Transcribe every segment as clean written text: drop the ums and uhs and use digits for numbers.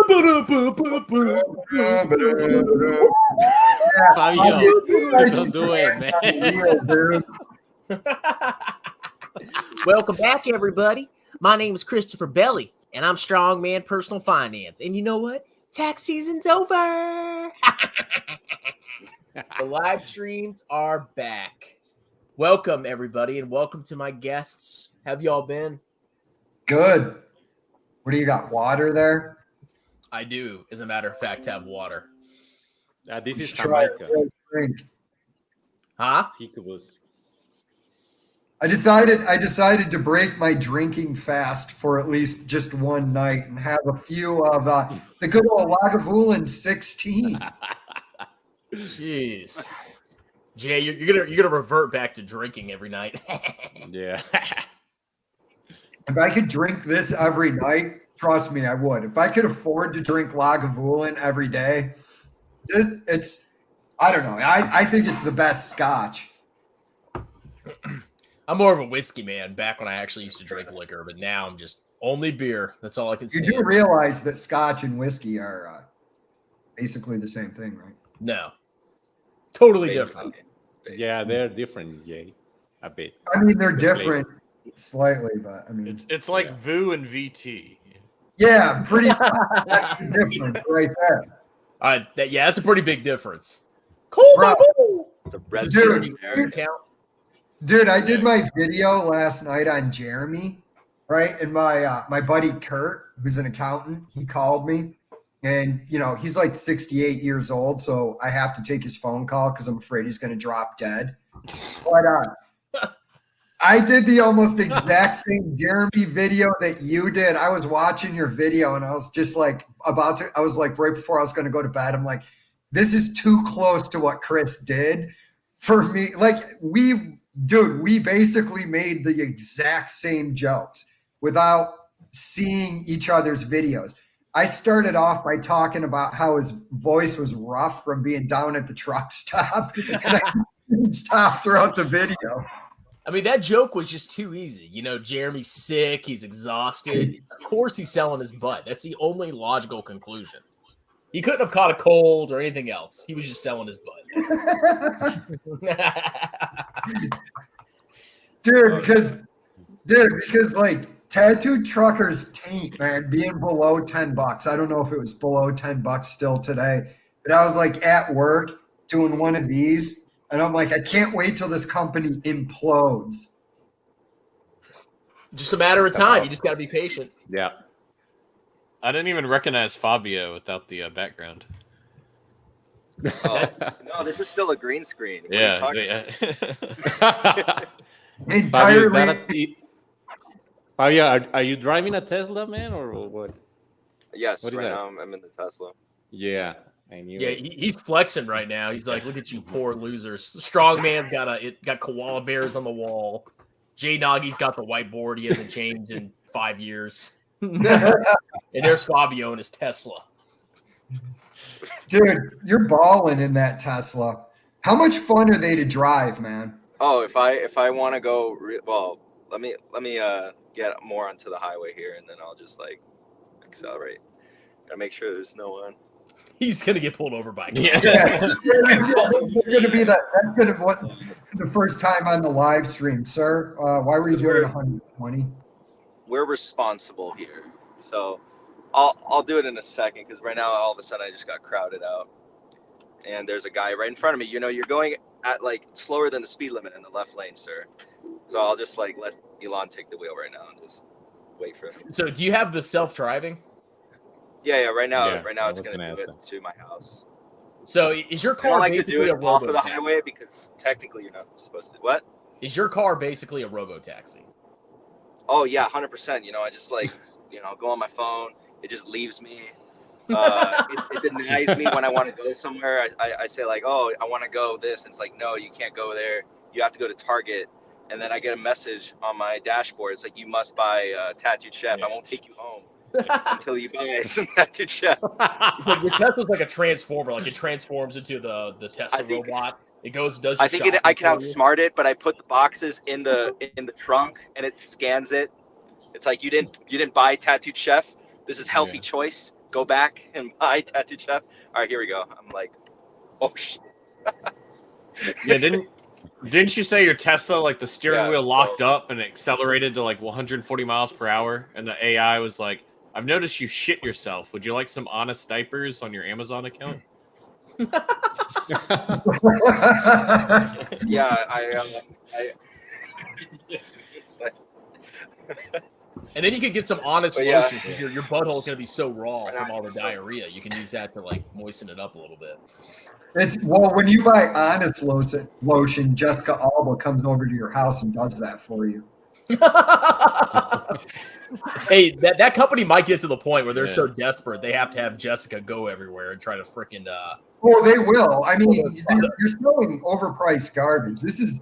Fabio, don't do it, man. Welcome back, everybody. My name is Christopher Belly, and I'm Strongman Personal Finance. And you know what? Tax season's over. The live streams are back. Welcome, everybody, and welcome to my guests. Have y'all been? Good. What do you got? Water there? I do, as a matter of fact, have water. This is Try Jamaica. a drink. Huh? I decided to break my drinking fast for at least just one night and have a few of the good old Lagavulin 16. Jeez. Jay, you're gonna revert back to drinking every night. Yeah. If I could drink this every night, trust me, I would. If I could afford to drink Lagavulin every day, it's I don't know. I think it's the best scotch. I'm more of a whiskey man back when I actually used to drink liquor, but now I'm just only beer. That's all I can stand. You do realize that scotch and whiskey are basically the same thing, right? No. Totally different. Yeah, they're different, Jay. A bit. I mean, they're different slightly, but I mean, it's like VU and VT. Yeah, pretty different right there. That's a pretty big difference. Cool, the red dude, I did my video last night on Jeremy, right? And my buddy Kurt, who's an accountant, he called me. And, you know, he's like 68 years old, so I have to take his phone call because I'm afraid he's going to drop dead. But I did the almost exact same Jeremy video that you did. I was watching your video, and I was just like I was like right before I was going to go to bed, I'm like, this is too close to what Chris did for me. Like, we basically made the exact same jokes without seeing each other's videos. I started off by talking about how his voice was rough from being down at the truck stop, and I didn't stop throughout the video. I mean, that joke was just too easy. You know, Jeremy's sick, he's exhausted. Of course he's selling his butt. That's the only logical conclusion. He couldn't have caught a cold or anything else. He was just selling his butt. Dude, because like tattooed truckers taint, man, being below $10. I don't know if it was below $10 still today, but I was like at work doing one of these, and I'm like, I can't wait till this company implodes. Just a matter of time. You just got to be patient. Yeah. I didn't even recognize Fabio without the background. Oh, no, this is still a green screen. Yeah. Entirely. Fabio, are you driving a Tesla, man, or what? Yes, what is right that? now I'm in the Tesla. Yeah, I knew. Yeah, he's flexing right now. He's like, "Look at you, poor losers." Strongman got koala bears on the wall. Jay Nagy's got the whiteboard. He hasn't changed in 5 years. And there's Fabio in his Tesla. Dude, you're balling in that Tesla. How much fun are they to drive, man? Oh, if I want to go, let me get more onto the highway here, and then I'll just like accelerate. Gotta make sure there's no one. He's gonna get pulled over by. Yeah. That's gonna be the first time on the live stream, sir. Why were you doing 120? We're responsible here, so I'll do it in a second because right now all of a sudden I just got crowded out, and there's a guy right in front of me. You know, you're going at like slower than the speed limit in the left lane, sir. So I'll just like let Elon take the wheel right now and just wait for him. So do you have the self-driving? Yeah. Right now it's gonna do it to my house. So is your I car don't like to basically do a it off of the robo-taxi? highway because technically you're not supposed to. What? Is your car basically a robo-taxi? Oh yeah, 100%. You know, I just like go on my phone. It just leaves me. It denies me when I want to go somewhere. I say like, oh, I want to go this. It's like, no, you can't go there. You have to go to Target. And then I get a message on my dashboard. It's like, you must buy Tattooed Chef. I won't take you home until you buy some Tattooed Chef. Like your Tesla's like a transformer. Like it transforms into the Tesla robot. It goes and does. I think I can outsmart it, but I put the boxes in the trunk and it scans it. It's like you didn't buy Tattooed Chef. This is healthy choice. go back and buy Tattoo Chef. All right, here we go. I'm like, oh shit. Yeah, didn't you say your Tesla, like the steering Yeah, wheel locked up and it accelerated to like 140 miles per hour, and the AI was like, "I've noticed you shit yourself. Would you like some honest diapers on your Amazon account?" Yeah, I And then you could get some honest But yeah. lotion because your butthole's gonna be so raw from all the diarrhea. You can use that to like moisten it up a little bit. When you buy Honest lotion, Jessica Alba comes over to your house and does that for you. Hey, that company might get to the point where they're Yeah. so desperate they have to have Jessica go everywhere and try to freaking Well, they will. I mean, you're selling overpriced garbage. This is,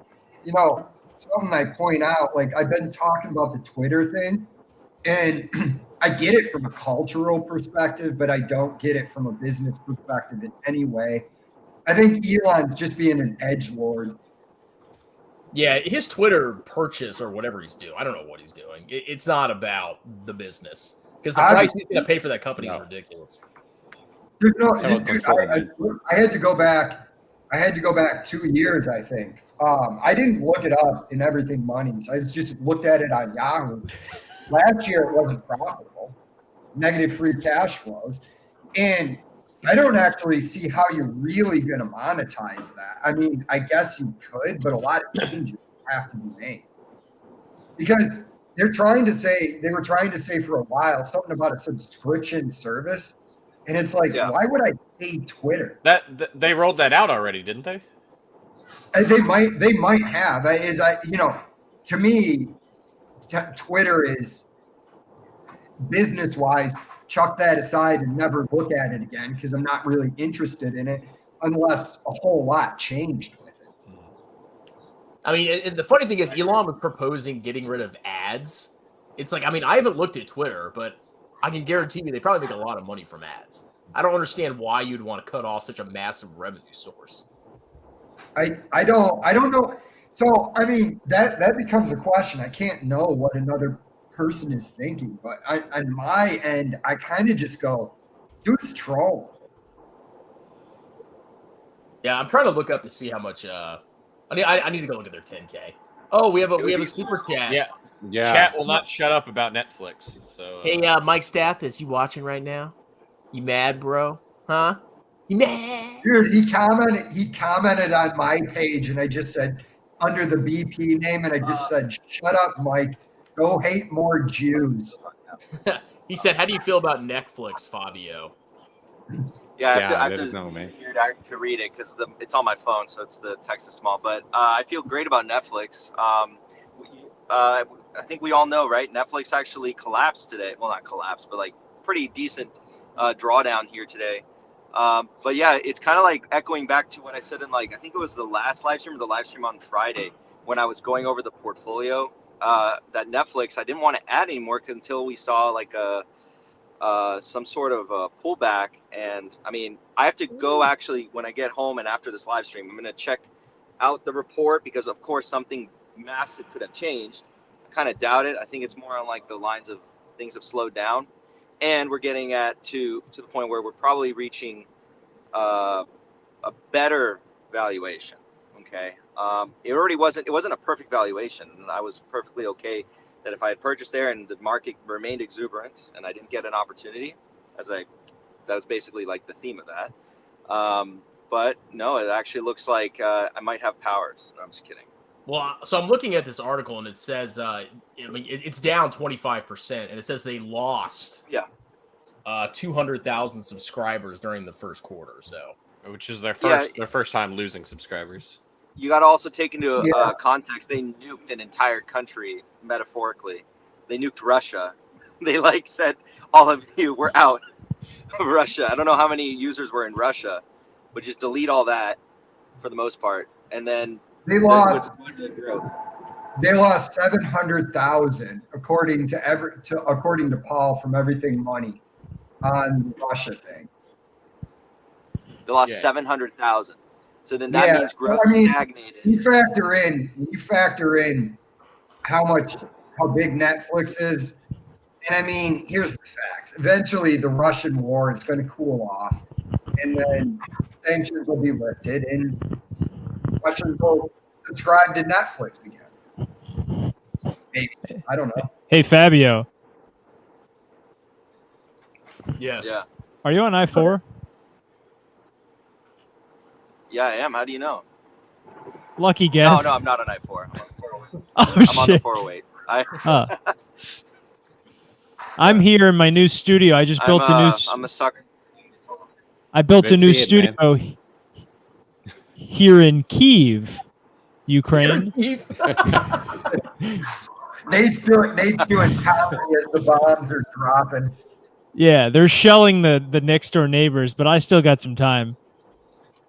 something I point out. Like, I've been talking about the Twitter thing, and I get it from a cultural perspective, but I don't get it from a business perspective in any way. I think Elon's just being an edgelord. Yeah, his Twitter purchase or whatever he's doing, I don't know what he's doing. It's not about the business because the price he's going to pay for that company is ridiculous. Dude, I had to go back. I had to go back 2 years, I think. I didn't look it up in Everything Monies. I just looked at it on Yahoo. Last year, it wasn't profitable, negative free cash flows. And I don't actually see how you're really going to monetize that. I mean, I guess you could, but a lot of changes have to be made. Because they were trying to say for a while something about a subscription service. And it's like, why would I pay Twitter? They rolled that out already, didn't they? They might have. To me, Twitter is business-wise, chuck that aside and never look at it again because I'm not really interested in it unless a whole lot changed with it. I mean, and the funny thing is Elon was proposing getting rid of ads. It's like, I mean, I haven't looked at Twitter, but I can guarantee you they probably make a lot of money from ads. I don't understand why you'd want to cut off such a massive revenue source. I don't know. So, I mean, that becomes a question. I can't know what another person is thinking, but on my end, I kind of just go, dude's troll. Yeah, I'm trying to look up to see how much. I need to go look at their 10K. Oh, we have a super chat. Yeah. Yeah. Chat will not shut up about Netflix. So Hey, Mike Stathis, you watching right now? You mad, bro? Huh? You mad? Dude, he commented on my page, and I just said under the BP name, and I just said, "Shut up, Mike. Go hate more Jews." He said, "How do you feel about Netflix, Fabio?" Yeah, I let have us know, man. to read it because it's on my phone, so the text is small. But I feel great about Netflix. I think we all know, right? Netflix actually collapsed today. Well, not collapsed, but like pretty decent drawdown here today. But yeah, it's kind of like echoing back to what I said in I think it was the last live stream or the live stream on Friday when I was going over the portfolio. That Netflix, I didn't want to add anymore until we saw some sort of pullback. And I mean, I have to go actually when I get home and after this live stream, I'm going to check out the report because of course something massive could have changed. I kind of doubt it. I think it's more on the lines of things have slowed down, and we're getting to the point where we're probably reaching a better valuation. Okay, it wasn't a perfect valuation, and I was perfectly okay that if I had purchased there and the market remained exuberant and I didn't get an opportunity, that was basically the theme of that. But no, it actually looks like I might have powers. No, I'm just kidding. Well, so I'm looking at this article and it says it's down 25%, and it says they lost 200,000 subscribers during the first quarter. So, which is their first time losing subscribers. You got to also take into context they nuked an entire country metaphorically. They nuked Russia. They said all of you we're out of Russia. I don't know how many users were in Russia, but just delete all that for the most part, and then. They lost 700,000 according to Paul from Everything Money on the Russia thing. They lost 700,000. So then that means growth stagnated. You factor in how big Netflix is, And I mean, here's the facts. Eventually, the Russian war is going to cool off, and then sanctions will be lifted, and Russians will subscribe to Netflix again. Maybe. I don't know. Hey, Fabio, Yes. Yeah. are you on I-4? Yeah, I am. How do you know? Lucky guess. No, I'm not on I-4. I'm on the 408. Oh, I'm on the shit. 408. I'm here in my new studio. I just built a new. I'm a sucker. I built a Good new see it, studio here in Kiev, Ukraine. Nate's doing comedy as the bombs are dropping. Yeah, they're shelling the next door neighbors, but I still got some time.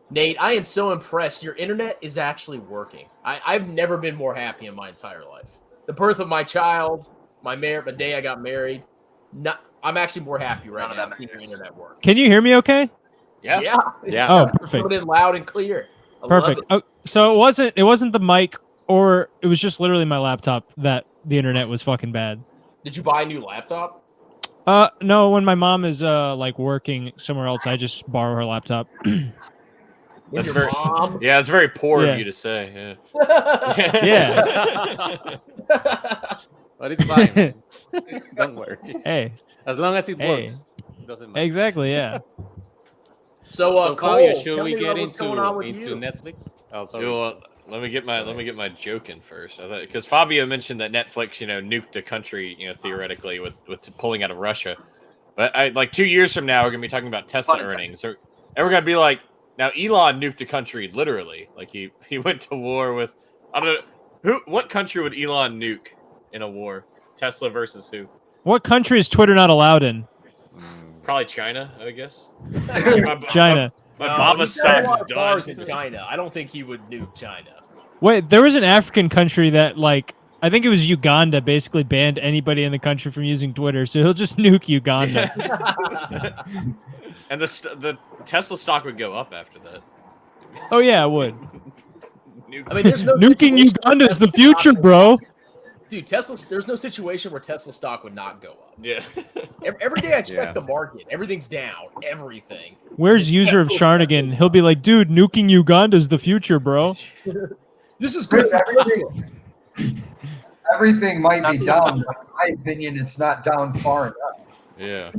Nate, I am so impressed. Your internet is actually working. I've never been more happy in my entire life. The birth of my child, my day I got married. I'm actually more happy right now seeing your internet work. Can you hear me okay? Yeah. Oh, perfect. Put it loud and clear. I Perfect. love it. Oh, so it wasn't the mic, or it was just literally my laptop that the internet was fucking bad. Did you buy a new laptop? No, when my mom is like working somewhere else, I just borrow her laptop. With That's your very- mom? Yeah, it's very poor Yeah. of you to say. Yeah. But it's fine. Man. Don't worry. Hey, As long as it Hey. works, it doesn't matter. exactly, yeah. So, So, Cole, Fabio, should tell we me get what's going on with into you. Netflix? Oh, sorry. Well, let me get my joke in first. Because Fabio mentioned that Netflix, nuked a country, theoretically with pulling out of Russia. But like 2 years from now, we're gonna be talking about Tesla Fun earnings, and we're gonna be like, now Elon nuked a country literally. Like he went to war with, I don't know what country would Elon nuke in a war? Tesla versus who? What country is Twitter not allowed in? Probably China, I guess. China. My No, Baba he's got a lot stock of is bars done. in China. I don't think he would nuke China. Wait, there was an African country that, like, I think it was Uganda, basically banned anybody in the country from using Twitter, so he'll just nuke Uganda. And the Tesla stock would go up after that. Oh, yeah, it would. I mean, there's no Nuking situation where Uganda's the Tesla future, stock- bro. Dude, there's no situation where Tesla stock would not go up. Yeah. Every day I check Yeah. the market, everything's down. Everything. Where's user of Sharnigan? He'll be like, dude, nuking Uganda's the future, bro. This is good. Everything might be down, but in my opinion, it's not down far enough. Yeah.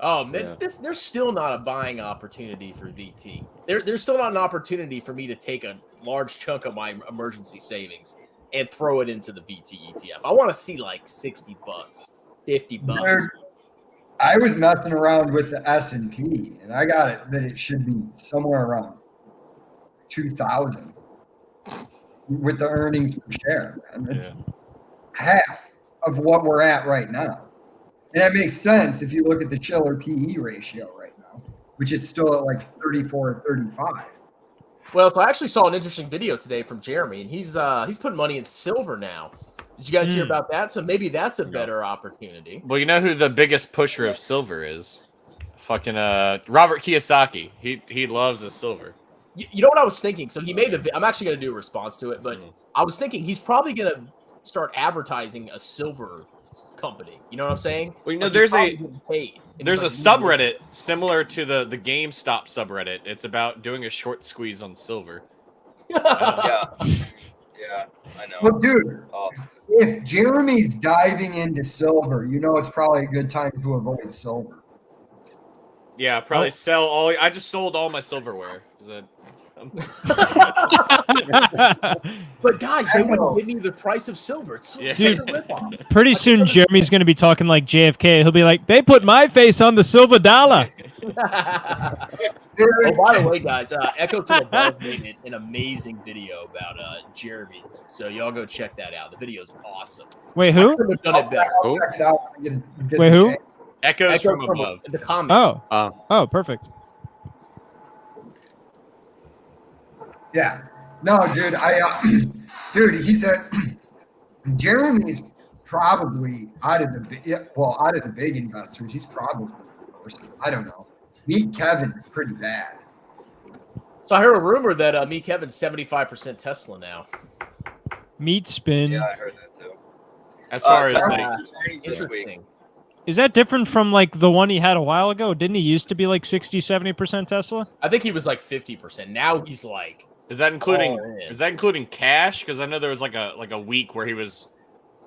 Oh man, Yeah. there's still not a buying opportunity for VT. There's still not an opportunity for me to take a large chunk of my emergency savings and throw it into the VT ETF. I want to see like $60, $50. Dude, I was messing around with the S&P, and I got it that it should be somewhere around 2,000 with the earnings per share. Man. It's half of what we're at right now. And that makes sense if you look at the Schiller PE ratio right now, which is still at like 34 or 35. Well, so I actually saw an interesting video today from Jeremy, and he's putting money in silver now. Did you guys hear about that? So maybe that's a better opportunity. Well, you know who the biggest pusher of silver is? Fucking Robert Kiyosaki. He loves the silver. You know what I was thinking? So he made the. I'm actually going to do a response to it, but I was thinking he's probably going to start advertising a silver company. You know what I'm saying? Well, you know, Like, there's he's probably getting paid. And There's a he's like, subreddit similar to the GameStop subreddit. It's about doing a short squeeze on silver. Yeah. Yeah, I know. Well, dude, Oh, if Jeremy's diving into silver, you know it's probably a good time to avoid silver. Yeah, probably sell all. I just sold all my silverware. But guys, they I know. wouldn't give me the price of silver. It's Yeah. such a ripoff. Pretty soon, Jeremy's going to be talking like JFK. He'll be like, they put my face on the silver dollar. Oh, by the way, guys, Echo to Above made an amazing video about Jeremy. So y'all go check that out. The video's awesome. Wait, who? Could have done it better. I'll check it out. and get Wait, the who? check. Echoes Echo from above. the comments. Oh, perfect. Yeah. No, dude, dude, he said Jeremy's probably out of the big investors, he's probably the worst. I don't know. Meet Kevin is pretty bad. So I heard a rumor that me Kevin's 75% Tesla now. Meat spin. yeah, I heard that too. As far as Tesla like, earnings this week. Interesting. Is that different from like the one he had a while ago? Didn't he used to be like 60-70% Tesla? I think he was like 50%. Now he's like, Is that including all in. cash? Because I know there was like a week where he was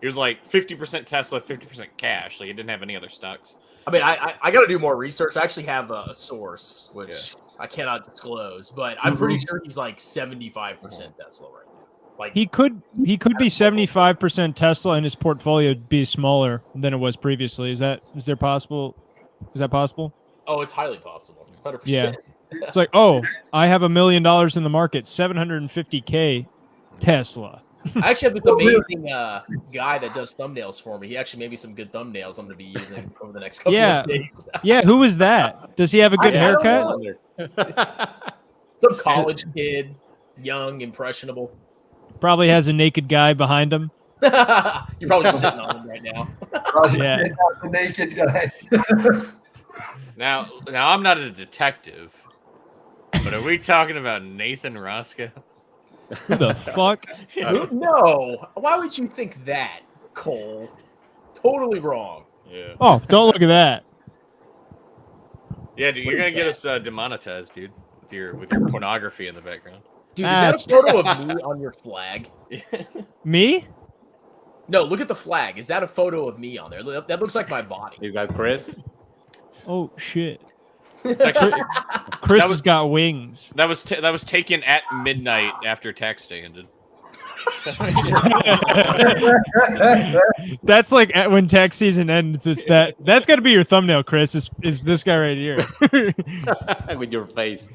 like 50% Tesla, 50% cash. Like he didn't have any other stocks. I mean, I got to do more research. I actually have a source, which I cannot disclose, but I'm pretty sure he's like 75% Tesla right now. Like He could be 75% Tesla and his portfolio be smaller than it was previously. Is that possible? Is that possible? oh, it's highly possible. 100%. Yeah. It's like, oh, I have $1 million in the market, 750K Tesla. I actually have this amazing guy that does thumbnails for me. He actually made me some good thumbnails I'm going to be using over the next couple Yeah. of days. Yeah, who is that? Does he have a good I don't haircut? Some college kid, young, impressionable. Probably has a naked guy behind him. You're probably sitting on him right now. Yeah. The naked guy. Now I'm not a detective, but are we talking about Nathan Roscoe? Who the fuck? No. Why would you think that, Cole? Totally wrong. Yeah. Oh, don't look at that. Yeah, dude, you're gonna get us demonetized, dude, with your pornography in the background. Dude, is that That's- a photo of me on your flag? Me? No, look at the flag. Is that a photo of me on there? That looks like my body. Is that Chris? Oh shit. It's actually, Chris That was- has got wings. that was taken at midnight after tax day ended. That's like when tax season ends. It's that's got to be your thumbnail, Chris. Is this guy right here? With your face.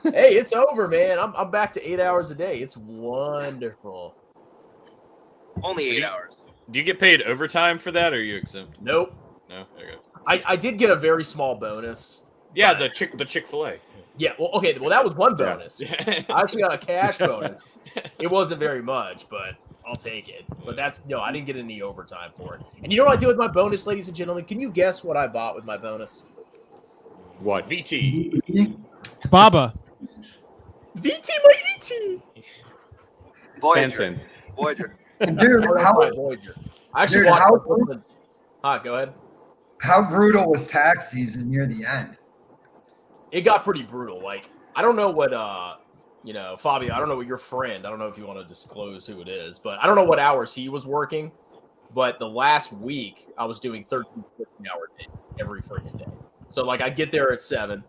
Hey, it's over, man. I'm back to 8 hours a day. It's wonderful. Only 8 hours. Do you get paid overtime for that, or are you exempt? Nope. No. Okay. I did get a very small bonus. Yeah, but- the Chick-fil-A. Yeah, well, okay. Well, that was one bonus. Yeah. I actually got a cash bonus. It wasn't very much, but I'll take it. But I didn't get any overtime for it. And you know what I did with my bonus, ladies and gentlemen? Can you guess what I bought with my bonus? What? VT. Baba. VT my ET. Voyager. Tencent. Voyager. Dude, Oh, that's how, my Voyager. I actually Dude, watched. Go ahead. how brutal was tax season near the end? It got pretty brutal. Like, I don't know what Fabio, I don't know what your friend, I don't know if you want to disclose who it is, but I don't know what hours he was working. But the last week I was doing 13, 14-hour days every freaking day. So like I'd get there at 7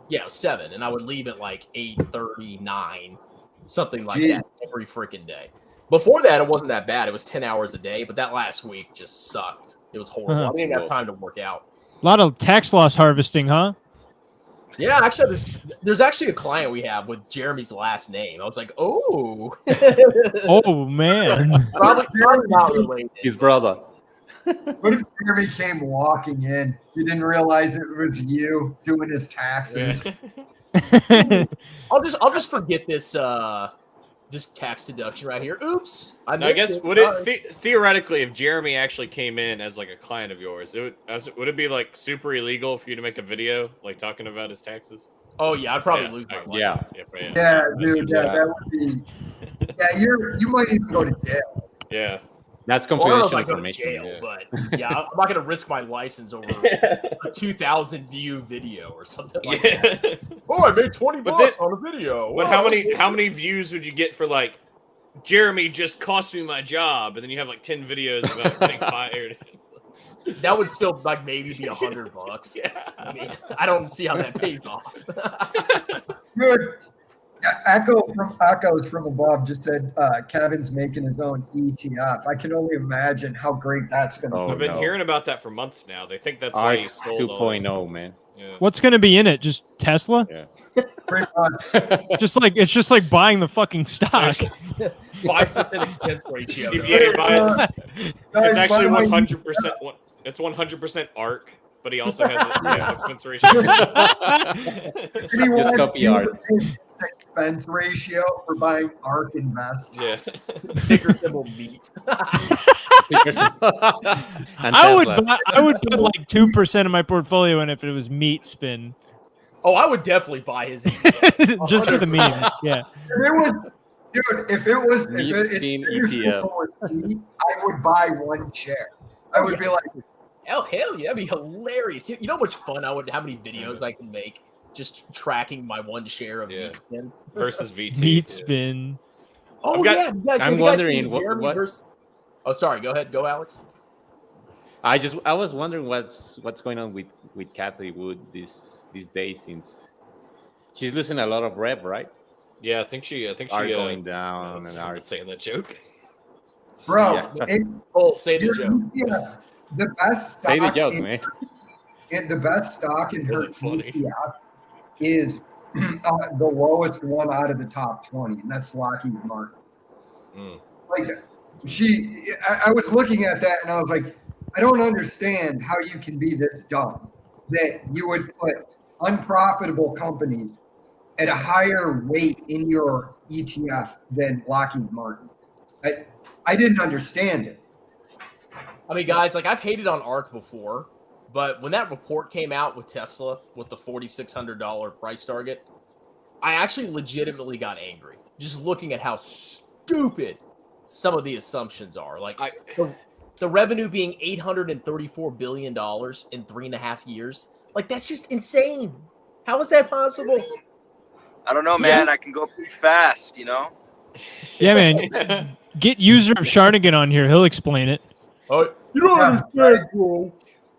and I would leave at like 8:39, something like Jeez. that every freaking day. Before that, it wasn't that bad. It was 10 hours a day, but that last week just sucked. It was horrible. Uh-huh. I didn't even have time to work out. A lot of tax loss harvesting, huh? Yeah, actually, there's actually a client we have with Jeremy's last name. I was like, oh. Oh man. probably not related. His brother. What if Jeremy came walking in? You didn't realize it was you doing his taxes. I'll just forget this this tax deduction right here. Oops. I missed guess it. would it theoretically, if Jeremy actually came in as like a client of yours, would it be like super illegal for you to make a video like talking about his taxes? Oh yeah, I'd probably Yeah, lose my yeah. license. Yeah, dude, seems yeah, like- that would be. Yeah, you might even go to jail. Yeah. That's Well, I don't know confidential if I go to information. jail, yeah. but yeah, I'm not gonna risk my license over a 2,000 view video or something like that. Yeah. Oh, I made 20 But bucks on a video. But Wow. how many views would you get for like Jeremy just cost me my job, and then you have like 10 videos about getting fired? That would still like maybe be $100. Yeah. I mean, I don't see how that pays off. Dude, Echoes from above just said Kevin's making his own ETF. I can only imagine how great that's going to Oh, be. I've been no. hearing about that for months now. They think that's why Ark he sold all his- 2.0, man. Yeah. What's gonna be in it? Just Tesla? Pretty much. It's just like buying the fucking stock. 5% expense ratio. Yeah, you buy it. Guys, It's actually by the way, 100%. It's 100% Ark, but he also has a expense ratio. anyone Just copy do art. the expense ratio for buying ARK Invest? Yeah. Ticker symbol meat. And I would Tesla. put like 2% of my portfolio in if it was meat spin. Oh, I would definitely buy his. Just for the memes. Yeah. If it was, Meat it's spin figure ETF. symbol with meat, I would buy one share. I would be like, hell yeah, that'd be hilarious. You know how much fun how many videos I can make just tracking my one share of Yeah. meat spin versus VT. Meat spin. Oh I've got- yeah, you guys, I'm have you guys wondering seen what- Jeremy what- versus. Oh, sorry. Go ahead. Go, Alex. I was wondering what's going on with Cathie Wood these days, since she's losing a lot of rep, right? Yeah, I think she Are going down I'm and not are saying that joke. bro, Yeah. Oh, say the dude, joke. yeah, the best say the stock joke, in, man. the best stock in Was her it funny? ETF is the lowest one out of the top 20, and that's Lockheed Martin. Mm. Like I was looking at that and I was like, I don't understand how you can be this dumb that you would put unprofitable companies at a higher weight in your ETF than Lockheed Martin. I didn't understand it. I mean, guys, like I've hated on ARK before, but when that report came out with Tesla with the $4,600 price target, I actually legitimately got angry just looking at how stupid some of the assumptions are. Like the revenue being $834 billion in 3.5 years. Like that's just insane. How is that possible? I don't know, man. I can go pretty fast, you know. Yeah, man. Get user of Sharnigan on here. He'll explain it. Oh, you don't understand, bro.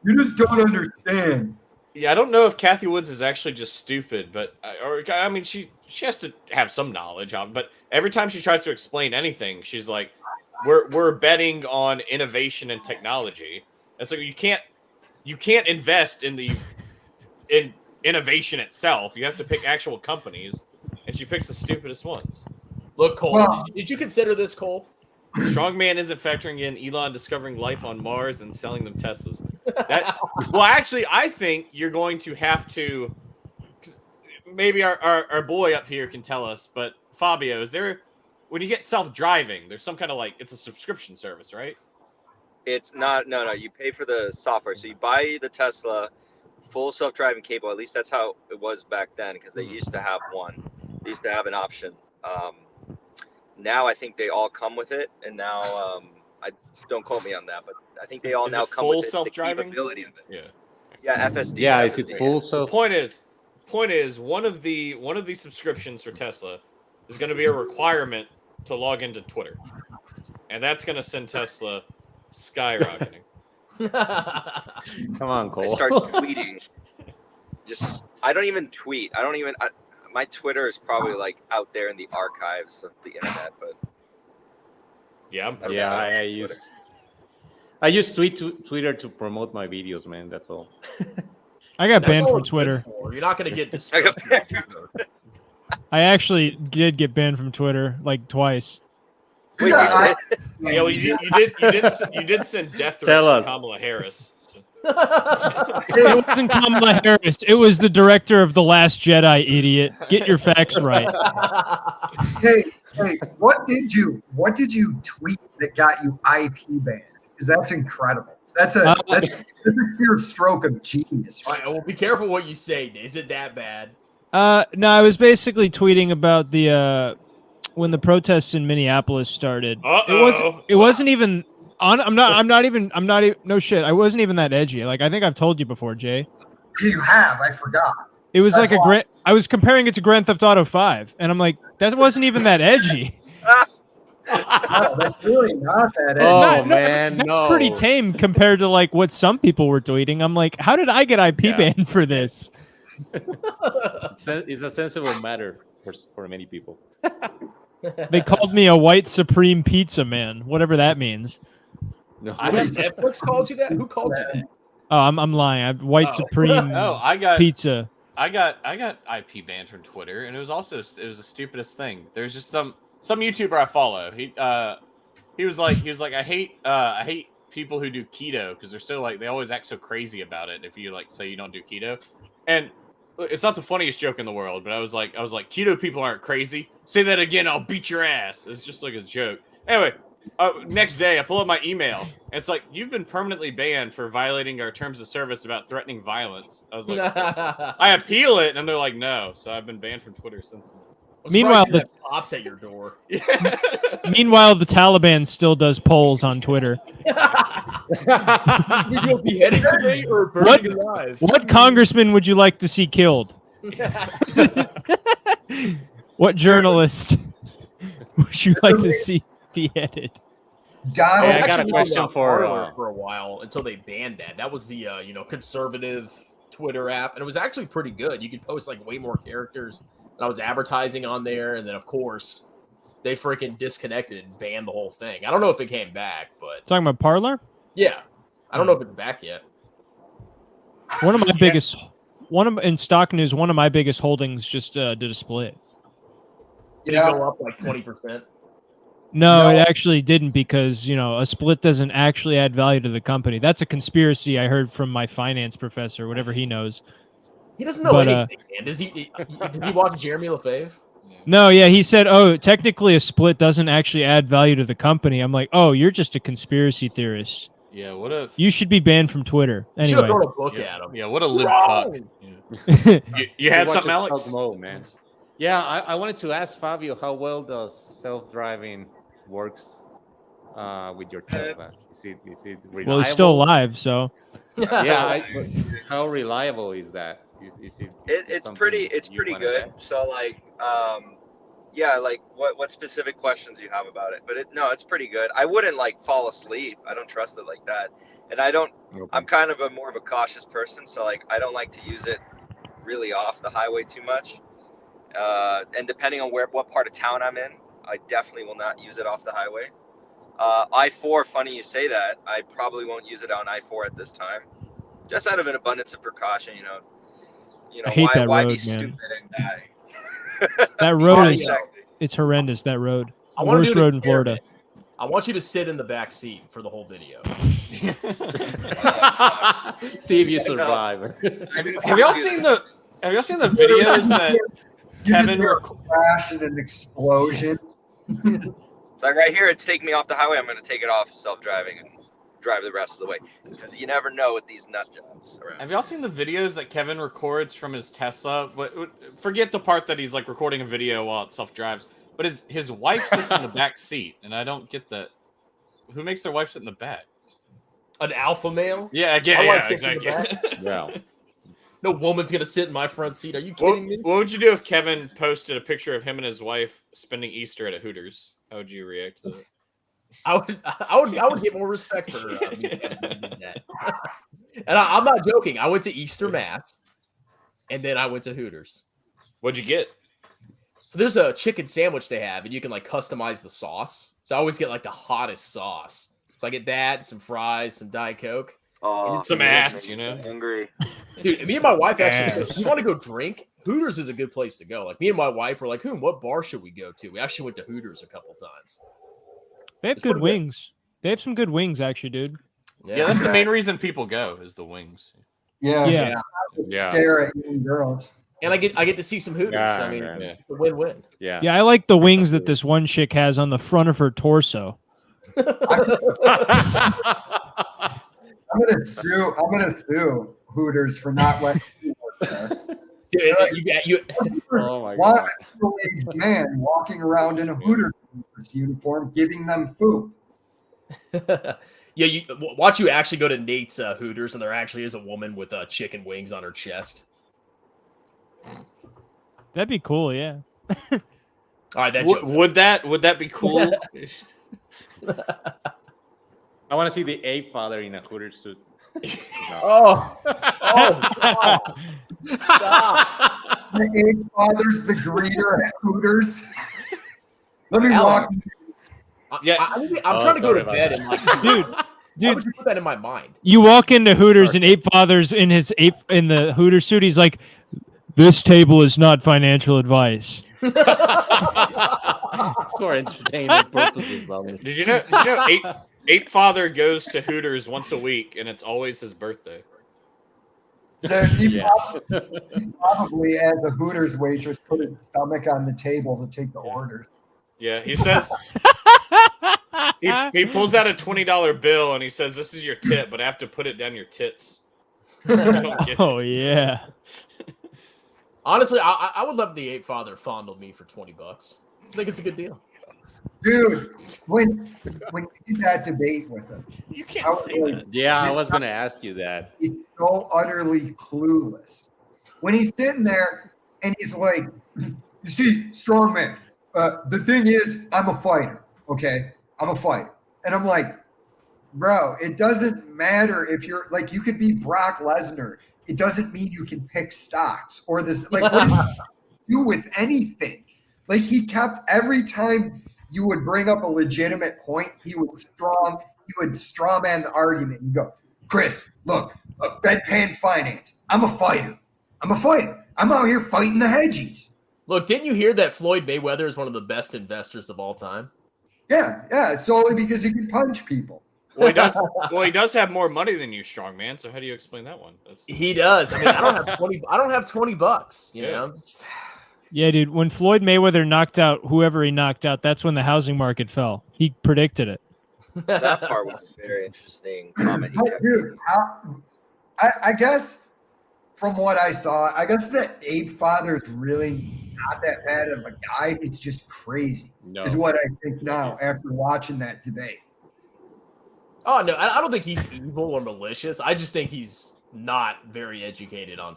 You just don't understand. Yeah, I don't know if Cathie Woods is actually just stupid, but I mean, she has to have some knowledge of. But every time she tries to explain anything, she's like, "We're betting on innovation and technology." It's like you can't invest in innovation itself. You have to pick actual companies, and she picks the stupidest ones. Look, Cole, Well- did you consider this, Cole? Strongman isn't factoring in Elon discovering life on Mars and selling them Teslas. That's well, actually, I think you're going to have to. Maybe our boy up here can tell us, but Fabio, is there when you get self-driving? There's some kind of it's a subscription service, right? It's not. No. You pay for the software. So you buy the Tesla, full self-driving capable. At least that's how it was back then, because they used to have one. They used to have an option. Now I think they all come with it, and now I don't quote me on that, but I think they all Is now it come full with self-driving? the capability of it. Yeah. Yeah, FSD. Yeah, is FSD. it full? The So point is one of the subscriptions for Tesla is going to be a requirement to log into Twitter, and that's going to send Tesla skyrocketing. come on, I Cole. start tweeting. I don't even tweet. My Twitter is probably out there in the archives of the internet, but Yeah, I'm pretty Yeah, bad. I use Twitter to promote my videos, man. That's all. I got That's banned all from it's good Twitter. for. You're not going to get I discovered. got banned. I actually did get banned from Twitter twice. Wait, Yeah, you did? Yeah, well, you did send death threats Tell to us. Kamala Harris. So. It wasn't Kamala Harris. It was the director of The Last Jedi, idiot. Get your facts right. Hey, what did you tweet that got you IP banned? Because that's incredible. That's a pure stroke of genius. All right, well, be careful what you say. Is it that bad? No, I was basically tweeting about the when the protests in Minneapolis started. It wasn't even on. I'm not even. No shit. I wasn't even that edgy. I think I've told you before, Jay. You have, I forgot. It was That's I was comparing it to Grand Theft Auto 5, and I'm like, that wasn't even that edgy. No, that's really not that. It's Oh, not. No, man, that's pretty no. tame compared to what some people were tweeting. I'm like, how did I get IP banned for this? It's a sensible matter for many people. They called me a white supreme pizza man, whatever that means. No. I have Netflix called you that? Who called you that? Oh, I'm lying. I'm white supreme Oh, I got pizza. I got IP banned from Twitter, and it was the stupidest thing. There's just some YouTuber I follow. He was like I hate people who do keto because they're so they always act so crazy about it if you say you don't do keto. And it's not the funniest joke in the world, but I was like keto people aren't crazy. Say that again, I'll beat your ass. It's just a joke. Anyway, next day I pull up my email. And it's you've been permanently banned for violating our terms of service about threatening violence. I was like, I appeal it, and they're like, no. So I've been banned from Twitter since then. Meanwhile, the cops at your door. Meanwhile, the Taliban still does polls on Twitter. We will be heading today or burning alive. What congressman would you like to see killed? What journalist would you like to see beheaded? Donald, Hey, I got a question for a while until they banned that. That was the conservative Twitter app, and it was actually pretty good. You could post like way more characters. And I was advertising on there, and then of course they freaking disconnected and banned the whole thing. I don't know if it came back, but Talking about Parler? yeah, I don't know if it's back yet. One of my biggest, in stock news, one of my biggest holdings just did a split. Did it go up like 20%? No, it actually didn't because, a split doesn't actually add value to the company. That's a conspiracy I heard from my finance professor, whatever he knows. He doesn't know anything, man. Does he watch Jeremy Lefebvre? No, yeah, he said, technically a split doesn't actually add value to the company. I'm like, you're just a conspiracy theorist. Yeah, what if You should be banned from Twitter. You should have Anyway. thrown a book at him. Yeah, what a live fuck. Yeah. You had something, Alex? Man. Yeah, I wanted to ask Fabio how well does self-driving works with your Tesla. Is it reliable? Well, he's still alive, so. How reliable is that? It's pretty good. So like like what specific questions you have about it? But it's pretty good. I wouldn't like fall asleep. I don't trust it like that. And I'm kind of more of a cautious person, so like I don't like to use it really off the highway too much. And depending on what part of town I'm in, I definitely will not use it off the highway. I-4, funny you say that. I probably won't use it on I-4 at this time, just out of an abundance of precaution. I hate that why road, be man. stupid and die? That road it's horrendous, that road. The worst road in Florida. I want you to sit in the back seat for the whole video. See if you survive. Have y'all seen the videos that Kevin crash and an explosion? It's like right here, it's taking me off the highway. I'm going to take it off self-driving and drive the rest of the way, because you never know with these nut jobs around. Have y'all seen the videos that Kevin records from his Tesla? But forget the part that he's like recording a video while it self-drives. But his wife sits in the back seat, and I don't get that. Who makes their wife sit in the back? An alpha male? Yeah, exactly. Yeah. No woman's gonna sit in my front seat. Are you kidding me? What would you do if Kevin posted a picture of him and his wife spending Easter at a Hooters? How would you react to that? I would get more respect for me than that. And I'm not joking. I went to Easter Mass, and then I went to Hooters. What'd you get? So there's a chicken sandwich they have, and you can like customize the sauce. So I always get like the hottest sauce. So I get that, some fries, some Diet Coke. Oh, some ass, you know. Hungry. Dude, me and my wife actually, if you want to go drink, Hooters is a good place to go. Like me and my wife were like, what bar should we go to? We actually went to Hooters a couple times. They have good wings. They have some good wings, actually, dude. Yeah, that's the main reason people go is the wings. Yeah. Stare at young girls. And I get to see some Hooters. I mean, it's a win-win. Yeah. Yeah, I like the wings that this one chick has on the front of her torso. I'm gonna sue Hooters for not letting me work there. Oh my god! Middle-aged man walking around in a Hooters uniform, giving them food. Yeah, watch you actually go to Nate's Hooters, and there actually is a woman with chicken wings on her chest. That'd be cool, yeah. All right, would that be cool? I want to see the ape father in a Hooters suit. No. Oh, God. Stop. The ape father's the greeter at Hooters. Let me walk. Yeah, I'm trying to go to bed and like, dude. Why would you put that in my mind? You walk into Hooters and Ape Father's in the Hooters suit. He's like, "This table is not financial advice." For entertainment purposes, Did you know Ape Father goes to Hooters once a week, and it's always his birthday. He probably, as a Hooters waitress, put his stomach on the table to take the orders. Yeah, he says he pulls out a $20 bill and he says, "This is your tip, but I have to put it down your tits." Oh yeah. Honestly, I would let the ape father fondle me for $20. I think it's a good deal. Dude, when you did that debate with him, You I can't was say like, that. Yeah, I this was guy- gonna ask you that. he's so utterly clueless. When he's sitting there and he's like, you see, strong man, the thing is, I'm a fighter, okay? I'm a fighter. And I'm like, bro, it doesn't matter if you're like, you could be Brock Lesnar. It doesn't mean you can pick stocks or this. Like, what does it do with anything? Like, he kept every time you would bring up a legitimate point, he would straw man the argument and go, Chris, look, bedpan finance. I'm a fighter. I'm out here fighting the hedgies. Look, didn't you hear that Floyd Mayweather is one of the best investors of all time? Yeah, solely because he can punch people. Well, he does. Well, he does have more money than you, strong man. So how do you explain that one? He does. I mean, I don't have 20. I don't have $20. You know. Yeah, dude. When Floyd Mayweather knocked out whoever he knocked out, that's when the housing market fell. He predicted it. That part was a very interesting comment. He But kept dude, I guess from what I saw, I guess that Ape Father is really not that bad of a guy. It's just crazy, No. is what I think now after watching that debate. Oh no, I don't think he's evil or malicious. I just think he's not very educated on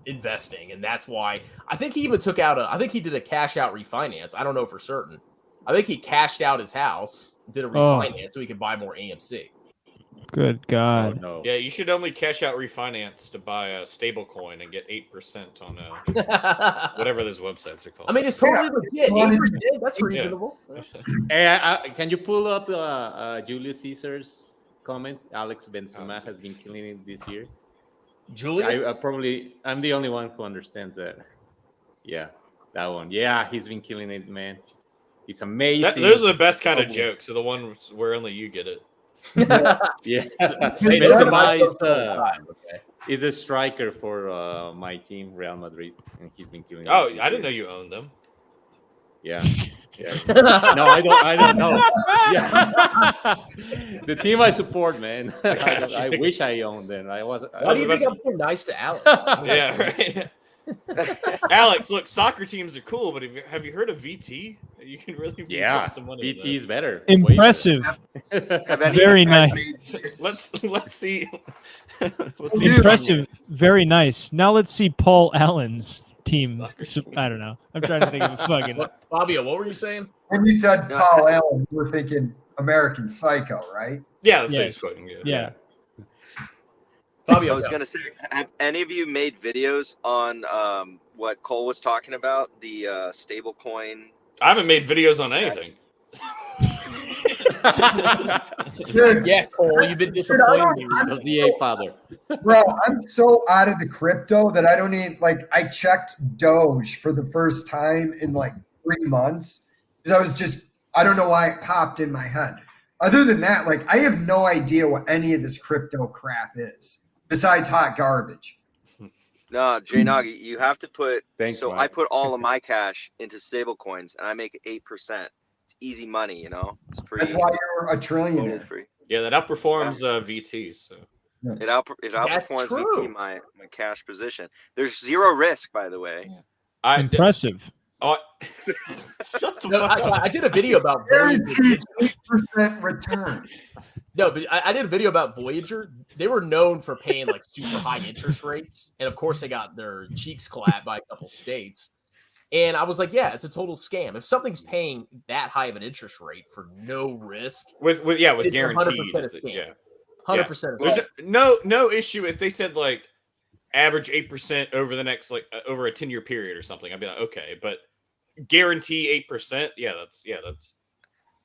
investing, and that's why I think he even took out I think he did a cash out refinance. I don't know for certain. I think he cashed out his house, did a refinance so he could buy more AMC. Good God. Oh, no. Yeah, you should only cash out refinance to buy a stable coin and get 8% on whatever those websites are called. I mean, it's totally legit. 8%, that's reasonable. Hey, can you pull up Julius Caesar's comment? Alex Benzema has been killing it this year. Julius? I'm the only one who understands that. Yeah, that one. Yeah, he's been killing it, man. He's amazing. Those are the best kind of jokes. So the ones where only you get it. Yeah, Benzema is a striker for my team, Real Madrid, and he's been killing. Oh, I didn't know you owned them. Yeah. No, I don't know. Yeah. The team I support, man. I wish I owned them. Why do you think I'm so nice to Alex? Yeah, right. Alex, look, soccer teams are cool, but have you heard of VT? You can really put some money. VT is better. Impressive. Very nice. Let's see. Impressive. Very nice. Now let's see Paul Allen's team. I don't know. I'm trying to think of a fucking. Fabio, what were you saying? When you said Paul Allen, you were thinking American Psycho, right? Yeah, that's Yes. what he's quoting. Yeah. Fabio, I was going to say, have any of you made videos on what Cole was talking about, the stable coin? I haven't made videos on anything. Dude, yeah, Cole, you've been disappointing me. Was the Ape Father. bro, I'm so out of the crypto that I don't even I checked Doge for the first time in 3 months because I don't know why it popped in my head. Other than that, I have no idea what any of this crypto crap is besides hot garbage. No, Jay Nagy, you have to put. Thanks, So Mike. I put all of my cash into stable coins, and I make 8%. It's easy money, It's free. That's why you're a trillionaire. Free. Yeah, that outperforms VT. So It outperforms VT, my cash position. There's zero risk, by the way. Impressive. Shut the No, fuck so up. I did a video about Guaranteed 8% return. No, but I did a video about Voyager. They were known for paying super high interest rates, and of course they got their cheeks clapped by a couple states. And I was like, yeah, it's a total scam. If something's paying that high of an interest rate for no risk, with it's guaranteed. 100% a scam. Yeah. 100%. There's no issue if they said average 8% over the next over a 10-year period or something. I'd be like, okay, but guarantee 8%. Yeah, that's.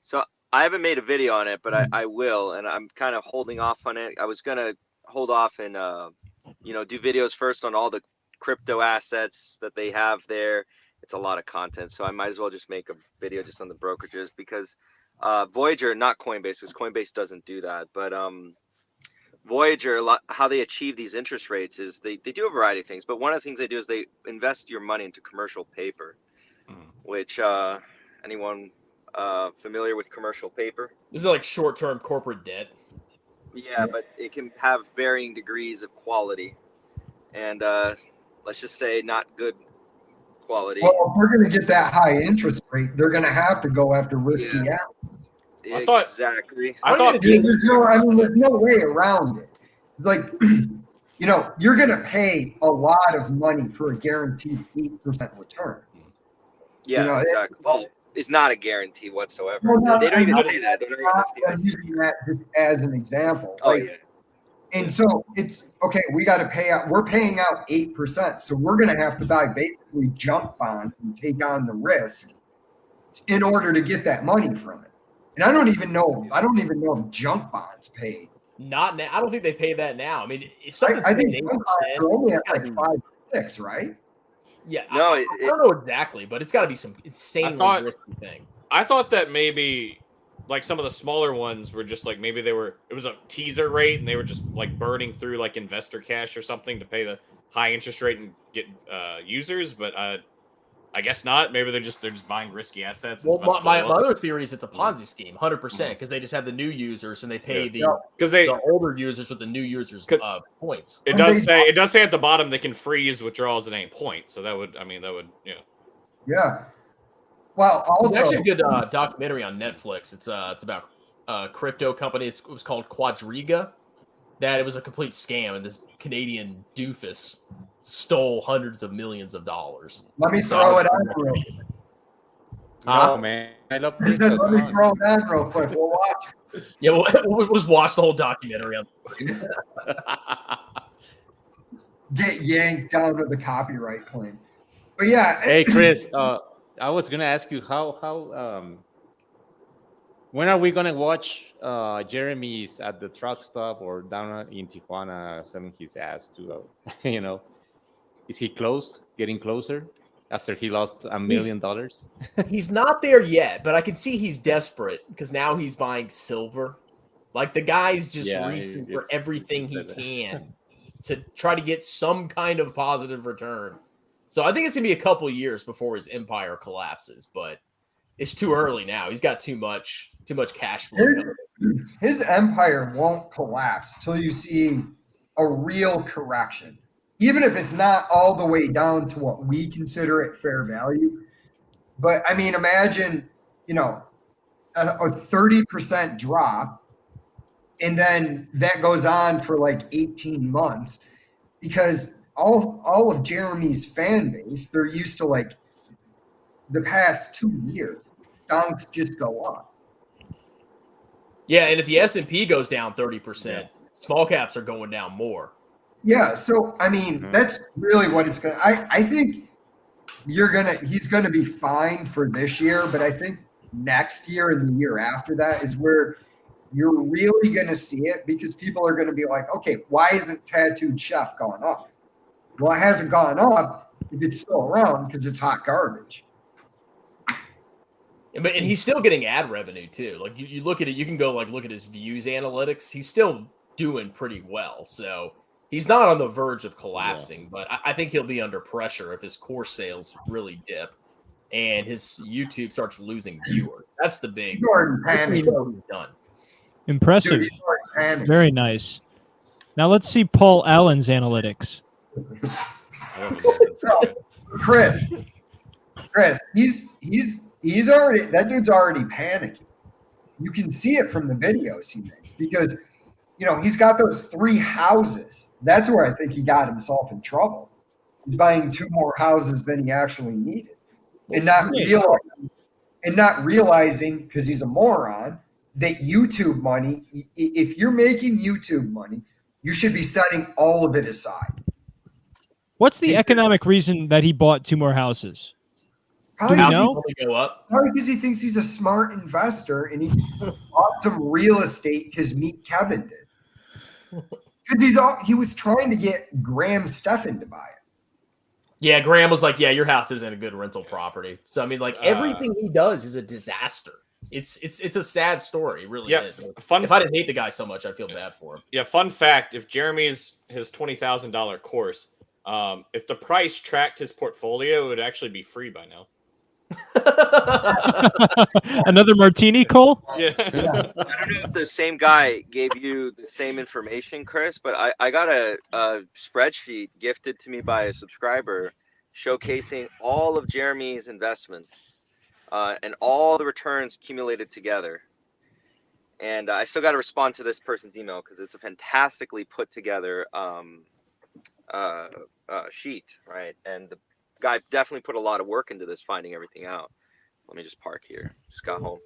So I haven't made a video on it, but I will, and I'm kind of holding off on it. I was gonna hold off and do videos first on all the crypto assets that they have there. It's a lot of content, so I might as well just make a video just on the brokerages because Voyager, not Coinbase, because Coinbase doesn't do that, but Voyager, how they achieve these interest rates is they do a variety of things, but one of the things they do is they invest your money into commercial paper, which anyone familiar with commercial paper? This is short-term corporate debt. Yeah, but it can have varying degrees of quality, and let's just say not good quality. Well, if they're going to get that high interest rate, they're going to have to go after risky assets. I thought- Exactly. I thought There's no way around it. It's like, you're going to pay a lot of money for a guaranteed 8% return. Yeah, exactly. Well, it's not a guarantee whatsoever. They don't even say that. They don't even I'm using that just as an example. Oh, yeah. And so it's okay. We got to pay out. We're paying out 8%, so we're going to have to buy basically junk bonds and take on the risk in order to get that money from it. And I don't even know if junk bonds pay. Not now. I don't think they pay that now. I mean, if I something's think paying junk bonds 8%, are only at it's gotta like be- 5 or 6, right? Yeah, No, I don't know exactly, but it's got to be some insanely risky thing. I thought that maybe like some of the smaller ones were just like maybe it was a teaser rate and they were just like burning through like investor cash or something to pay the high interest rate and get users, but I guess not. Maybe they're just buying risky assets. Well, my other theory is it's a Ponzi scheme, 100%, because they just have the new users and they pay the older users with the new users points. It does say at the bottom they can freeze withdrawals at any point. So that would Yeah. Well, also There's actually a good documentary on Netflix. It's about a crypto company. It was called Quadriga. That it was a complete scam, and this Canadian doofus stole hundreds of millions of dollars. Let me throw it on real quick. Oh man, I love He said, let me throw it on real quick. We'll watch. Yeah, we'll just watch the whole documentary on. Get yanked down to the copyright claim. But yeah. Hey Chris, I was gonna ask you how when are we gonna watch Jeremy's at the truck stop or down in Tijuana selling his ass to is he getting closer after he lost $1 million? He's not there yet, but I can see he's desperate because now he's buying silver. Like the guy's just reaching for everything he can to try to get some kind of positive return. So I think it's gonna be a couple years before his empire collapses, but it's too early now. He's got too much cash flow coming. His empire won't collapse till you see a real correction. Even if it's not all the way down to what we consider at fair value. But I mean, imagine, a 30% drop, and then that goes on for like 18 months because all of Jeremy's fan base, they're used to like the past 2 years, stonks just go up. Yeah, and if the S&P goes down 30%, small caps are going down more. Yeah, so I mean, that's really what it's gonna. I think he's gonna be fine for this year, but I think next year and the year after that is where you're really gonna see it because people are gonna be like, okay, why isn't Tattooed Chef gone up? Well, it hasn't gone up if it's still around because it's hot garbage. And he's still getting ad revenue too. Like you look at it, you can go like look at his views analytics. He's still doing pretty well. So he's not on the verge of collapsing, but I think he'll be under pressure if his core sales really dip and his YouTube starts losing viewers. That's the big. He's done. Impressive. Dude, very nice. Now let's see Paul Allen's analytics. So, Chris, he's already, that dude's already panicking. You can see it from the videos he makes because, he's got those 3 houses. That's where I think he got himself in trouble. He's buying 2 more houses than he actually needed, and not realizing because he's a moron that YouTube money. If you're making YouTube money, you should be setting all of it aside. What's the economic reason that he bought 2 more houses? Probably Do we know? Go up. Probably because he thinks he's a smart investor and he bought some real estate because Meet Kevin did. Because he was trying to get Graham Stephan to buy it. Yeah, Graham was like, "Yeah, your house isn't a good rental property." So I mean, like everything he does is a disaster. It's a sad story. It really is. If I didn't hate the guy so much, I'd feel bad for him. Yeah, fun fact: if Jeremy's his $20,000 course, if the price tracked his portfolio, it would actually be free by now. Another martini, Cole? Yeah. I don't know if the same guy gave you the same information, Chris, but I got a spreadsheet gifted to me by a subscriber showcasing all of Jeremy's investments and all the returns accumulated together. And I still got to respond to this person's email because it's a fantastically put together sheet, right? And the guy definitely put a lot of work into this, finding everything out. Let me just park here. Just got home.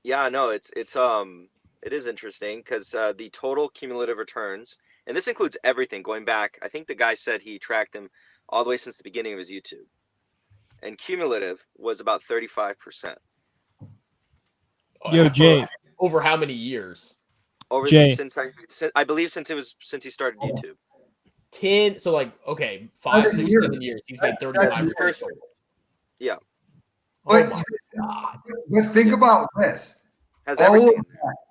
Yeah, no, it is interesting because the total cumulative returns, and this includes everything going back. I think the guy said he tracked them all the way since the beginning of his YouTube, and cumulative was about 35%. Yo, Jay. Over how many years? Over Jay. since I believe since he started YouTube. 10. So like, okay, 5, 6, 7 years. He's made 35%. Yeah. Oh But, my God. but think about this. Has everything.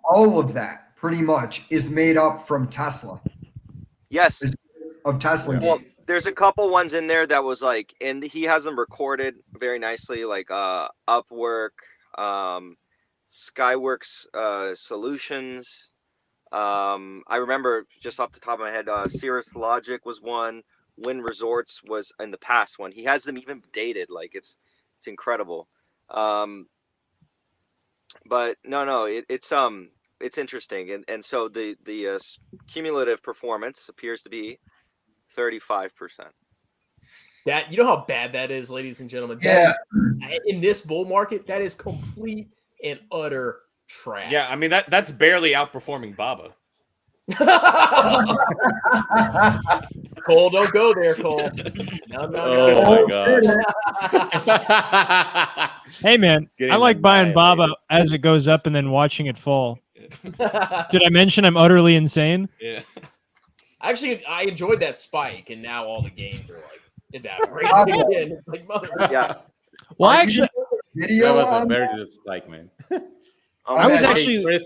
All of that pretty much is made up from Tesla. Yes. Of Tesla. Well, there's a couple ones in there that was like, and he has them recorded very nicely, like Upwork, Skyworks Solutions. I remember just off the top of my head, Cirrus Logic was one. Wynn Resorts was in the past one. He has them even dated, like it's incredible. But no, it's interesting, and so the cumulative performance appears to be 35%. That, you know how bad that is, ladies and gentlemen. Yeah. That is, in this bull market, that is complete and utter trash. Yeah, I mean that's barely outperforming Baba. Cole, don't go there, Cole. No. Oh my god. Hey, man, Getting I like buying Baba annihilated. as it goes up and then watching it fall. Did I mention I'm utterly insane? Yeah. Actually, I enjoyed that spike, and now all the games are like evaporating again. It's like, motherfucker. Yeah. Well, Are you actually, video That was a on very that? good spike, man. I was Hey, actually. Chris,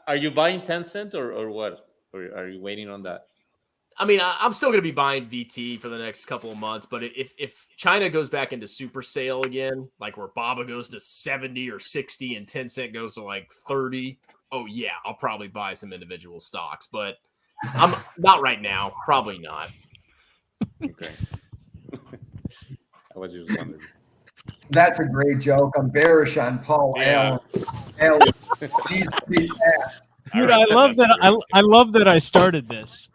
are you buying Tencent or what? Or are you waiting on that? I mean, I'm still going to be buying VT for the next couple of months, but if China goes back into super sale again, like where Baba goes to 70 or 60 and Tencent goes to like 30, oh yeah, I'll probably buy some individual stocks, but I'm not right now. Probably not. Okay. I was just wondering. That's a great joke. I'm bearish on Paul Yeah. Allen. He's big ass. Dude, I love that. I love that I started this.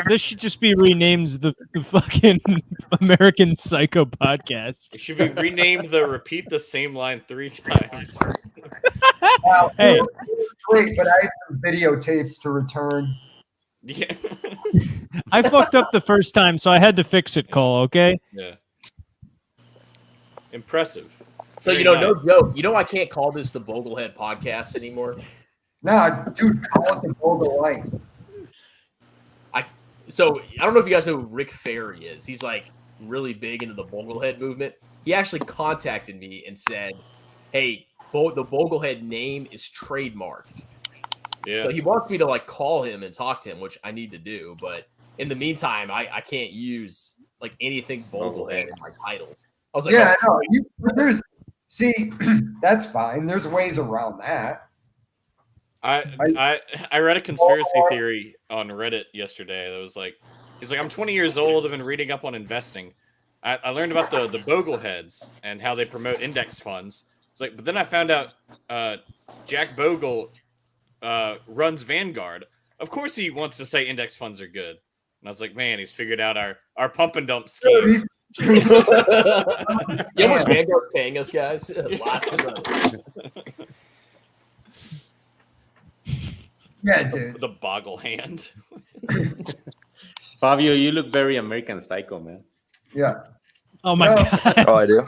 This should just be renamed the fucking American Psycho podcast. It should be renamed the repeat the same line 3 times. Wow, Hey. Great, but I have some videotapes to return. Yeah. I fucked up the first time, so I had to fix it, Cole. Okay. Yeah. Impressive. So, Very no nice. joke. I can't call this the Boglehead podcast anymore. Nah, dude, call it the Bogle Light. So I don't know if you guys know who Rick Ferry is. He's like really big into the Boglehead movement. He actually contacted me and said, "Hey, the Boglehead name is trademarked." Yeah. So he wants me to like call him and talk to him, which I need to do. But in the meantime, I can't use like anything Boglehead in my titles. I was like, Yeah, oh, no, see, that's fine. There's ways around that. I read a conspiracy theory on Reddit yesterday that was like, he's like, I'm 20 years old. I've been reading up on investing. I learned about the Bogleheads and how they promote index funds. It's like, but then I found out Jack Bogle runs Vanguard. Of course he wants to say index funds are good. And I was like, man, he's figured out our pump and dump scheme. you know what's Vanguard paying us, guys? Lots of money. Yeah, dude. The boggle hand. Fabio, you look very American Psycho, man. Yeah. Oh my No. god. Oh, I do.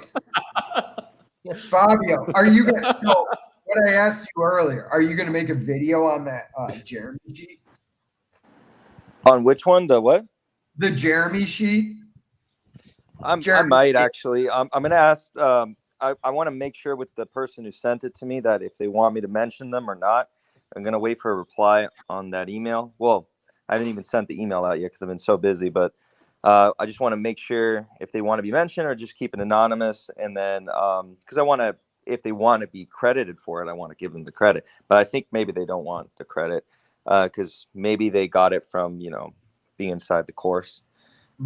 Fabio, are you gonna? So, what I asked you earlier, are you gonna make a video on that Jeremy sheet? On which one? The what? The Jeremy sheet. I Jeremy. might actually. I'm gonna ask. I want to make sure with the person who sent it to me that if they want me to mention them or not. I'm gonna wait for a reply on that email. Well, I haven't even sent the email out yet because I've been so busy. But I just want to make sure if they want to be mentioned or just keep it anonymous. And then because I want to, if they want to be credited for it, I want to give them the credit. But I think maybe they don't want the credit because maybe they got it from being inside the course.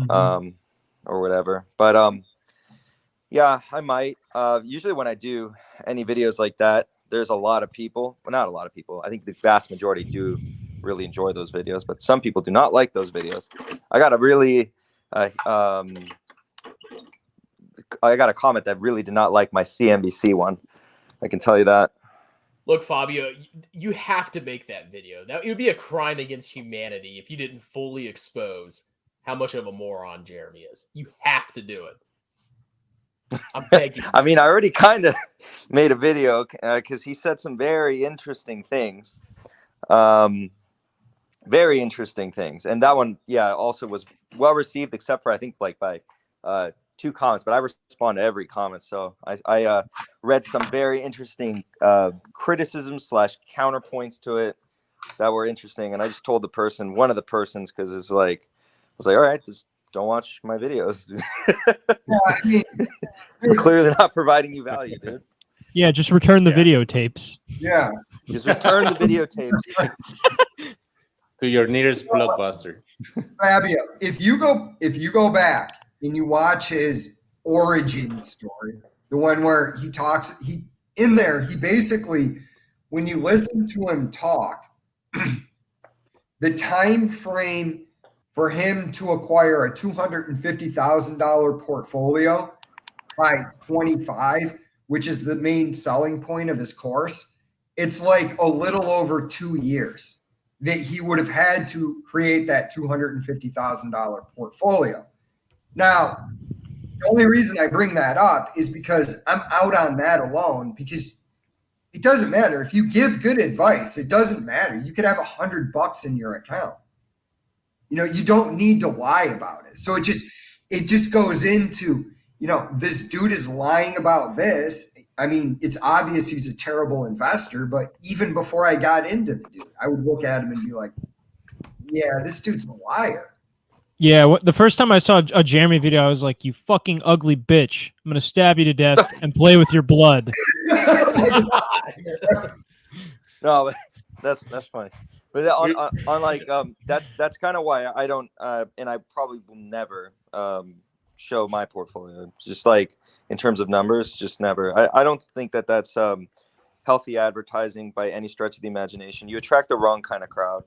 or whatever. But yeah, I might. Usually when I do any videos like that, there's a lot of people. Well, not a lot of people. I think the vast majority do really enjoy those videos, but some people do not like those videos. I got a comment that really did not like my CNBC one. I can tell you that. Look, Fabio, you have to make that video. It would be a crime against humanity if you didn't fully expose how much of a moron Jeremy is. You have to do it. I'm begging. I mean, I already kind of made a video because he said some very interesting things. Very interesting things. And that one, yeah, also was well received, except for I think like by 2 comments, but I respond to every comment. So I read some very interesting criticisms / counterpoints to it that were interesting. And I just told one of the persons, because it's like, I was like, all right, just don't watch my videos. Yeah, I mean, I'm clearly not providing you value, dude. Yeah, just return the videotapes. yeah. Just return the videotapes. To your nearest blockbuster. Fabio, if you go back and you watch his origin story, the one where he basically, when you listen to him talk, the time frame for him to acquire a $250,000 portfolio by 25, which is the main selling point of his course, it's like a little over 2 years that he would have had to create that $250,000 portfolio. Now, the only reason I bring that up is because I'm out on that alone, because it doesn't matter. If you give good advice, it doesn't matter. You could have $100 in your account. You don't need to lie about it. So it just goes into, this dude is lying about this. I mean, it's obvious he's a terrible investor, but even before I got into the dude, I would look at him and be like, yeah, this dude's a liar. Yeah, the first time I saw a Jeremy video, I was like, you fucking ugly bitch. I'm going to stab you to death and play with your blood. No, that's funny. But on like that's kind of why I don't and I probably will never show my portfolio. Just like in terms of numbers, just never. I don't think that's healthy advertising by any stretch of the imagination. You attract the wrong kind of crowd.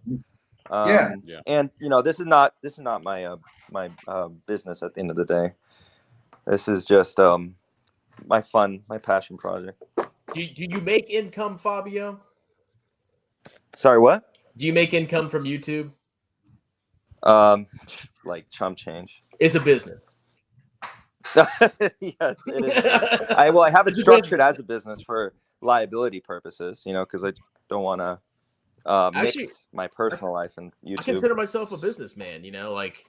Yeah. And this is not my my business at the end of the day. This is just my passion project. Do you make income, Fabio? Sorry, what? Do you make income from YouTube? Like chump change. It's a business. Yes, it is. I have it structured as a business for liability purposes, because I don't want to mix my personal life and YouTube. I consider myself a businessman, like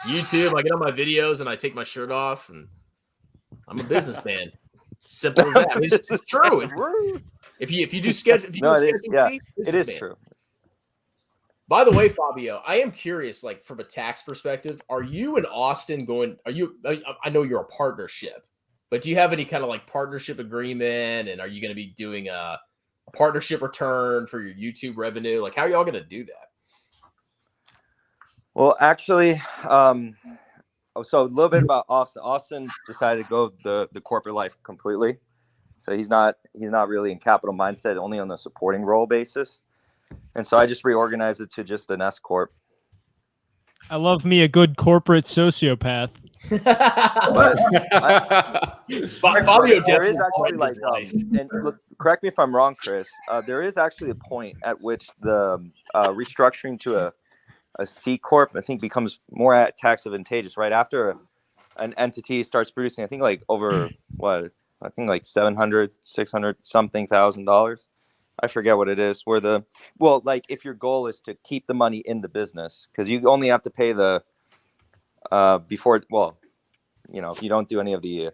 YouTube, I get on my videos and I take my shirt off and I'm a businessman. Simple as that. I mean, it's true. If you do sketch, it is true. By the way, Fabio, I am curious, like from a tax perspective, are you and Austin I know you're a partnership, but do you have any kind of like partnership agreement, and are you going to be doing a partnership return for your YouTube revenue? Like, how are y'all going to do that? Well, actually, so a little bit about Austin. Austin decided to go the corporate life completely. So he's not really in capital mindset, only on the supporting role basis. And so I just reorganized it to just an S corp. I love me a good corporate sociopath. Fabio, there is actually like, and look, correct me if I'm wrong, Chris. There is actually a point at which the restructuring to a C corp, I think, becomes more tax advantageous. Right after an entity starts producing, I think like over I think like $700, $600 something $1,000. I forget what it is. Like if your goal is to keep the money in the business, because you only have to pay the before. Well, if you don't do any of the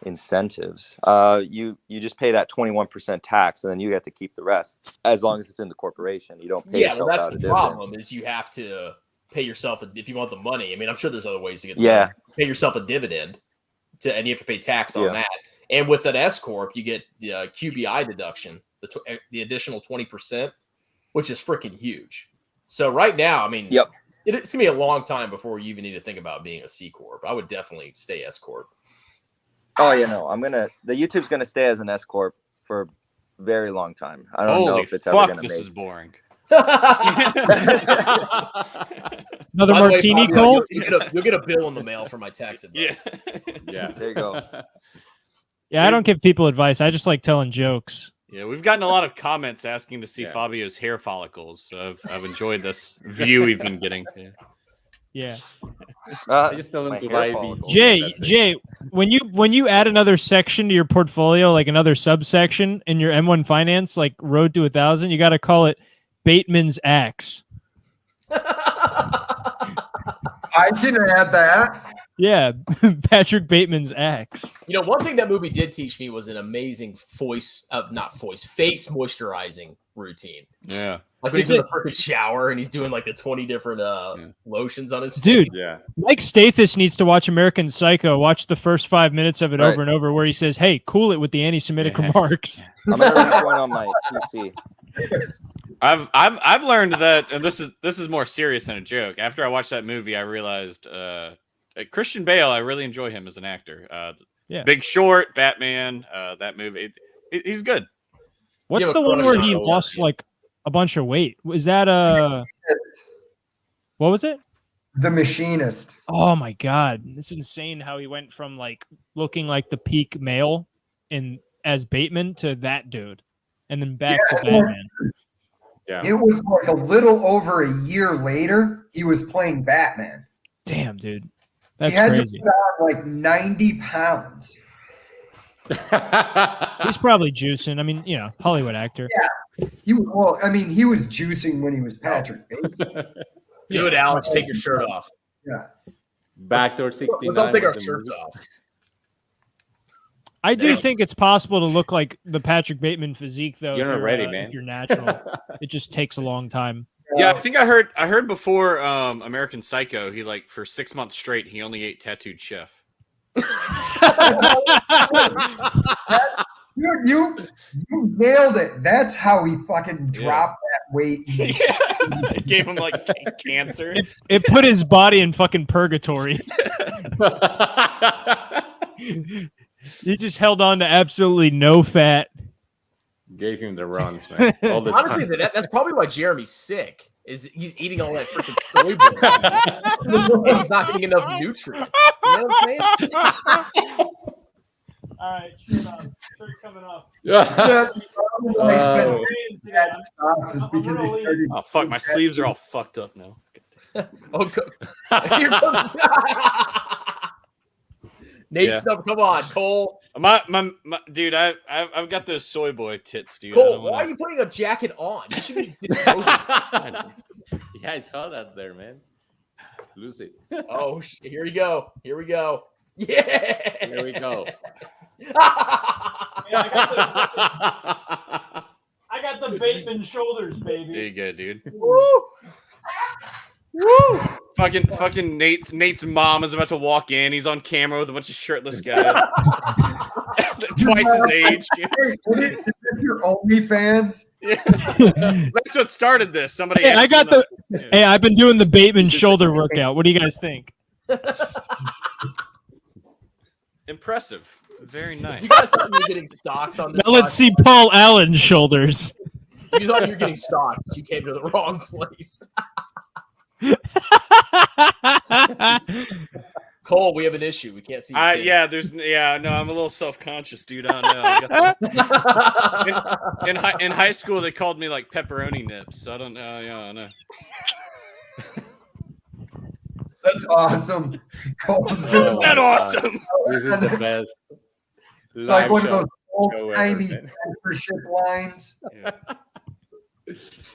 incentives, you just pay that 21% tax, and then you get to keep the rest as long as it's in the corporation. You don't pay. Yeah, well, that's the problem. Is you have to pay yourself if you want the money. I mean, I'm sure there's other ways to get the money. Pay yourself a dividend, and you have to pay tax on that. And with an S corp, you get the QBI deduction, the additional 20%, which is freaking huge. So right now, I mean, It's gonna be a long time before you even need to think about being a C corp. I would definitely stay S corp. Oh yeah, no, the YouTube's gonna stay as an S corp for a very long time. I don't know Holy if it's ever fuck, gonna this make. is boring. Another By the way, martini, Fabio, Cole? you'll get a bill in the mail for my tax advice. Yeah. There you go. Yeah, I don't give people advice. I just like telling jokes. Yeah, we've gotten a lot of comments asking to see Yeah. Fabio's hair follicles. So I've enjoyed this view we've been getting. Yeah. Yeah. I just tell My them to hair buy follicles. Jay, when you add another section to your portfolio, like another subsection in your M1 Finance, like Road to 1,000, you got to call it Bateman's Axe. I can add that. Yeah, Patrick Bateman's Axe. You know, one thing that movie did teach me was an amazing face moisturizing routine. Yeah. Like when he's in the freaking shower and he's doing like the 20 different lotions on his Dude, face. Yeah. Mike Stathis needs to watch American Psycho, watch the first 5 minutes of it Right. over and over where he says, hey, cool it with the anti-Semitic remarks. I'm gonna rejoin on my PC. I've learned that, and this is more serious than a joke. After I watched that movie, I realized Christian Bale, I really enjoy him as an actor. Yeah. Big Short, Batman, that movie, he's good. What's You have the a one crush where on he Owen, lost yeah. like a bunch of weight? Was that what was it? The Machinist. Oh my god, it's insane how he went from like looking like the peak male in as Bateman to that dude, and then back to Batman. Yeah. It was like a little over a year later, he was playing Batman. Damn, dude, He that's had crazy. to put on like 90 pounds. He's probably juicing. I mean, Hollywood actor. He was juicing when he was Patrick Bateman. Do it, Alex. Take your shirt off. Yeah. Backdoor 69. Don't take our was the shirts movie. off. I do think it's possible to look like the Patrick Bateman physique, though. You're if not ready, man. If you're natural. It just takes a long time. Yeah, I think I heard before American Psycho, he like for 6 months straight, he only ate tattooed chef. Dude, you nailed it. That's how he fucking dropped that weight. It gave him like cancer. It put his body in fucking purgatory. He just held on to absolutely no fat. Gave him the runs, man. All the Honestly, time. that's probably why Jeremy's sick. Is he's eating all that freaking soy boy. And he's not getting enough nutrients. You know what I'm saying? All right, shirt off. Shirt's coming off. That's why he spent Oh. bad stocks is because he started. Oh fuck, my sleeves are all fucked up now. Oh, here comes Nate Yeah. stuff. Come on, Cole. My dude, I've got those soy boy tits, dude. Cole, why are you putting a jacket on? You should be. Yeah, I saw that there, man. Lose it. Oh, here we go. Here we go. Yeah. Here we go. I got the Bateman shoulders, There baby. you go, dude. Woo. Woo! Fucking Nate's mom is about to walk in. He's on camera with a bunch of shirtless guys. Twice his age. Hey, is this your OnlyFans? Yeah. That's what started this. Somebody. Hey, I asked got him the. that- Hey, I've been doing the Bateman shoulder workout. What do you guys think? Impressive. Very nice. You guys thought you were getting stocks on this. Now let's see Paul Allen's shoulders. You thought you were getting stocks. You came to the wrong place. Cole, we have an issue. We can't see. your tits. No, I'm a little self-conscious, dude. I don't know. In high school, they called me like pepperoni nips. So I don't know. Yeah, I know. That's awesome. Cole's Isn't just that awesome? This is the best. it's like one of live those show old ever, timey man. censorship lines. Yeah.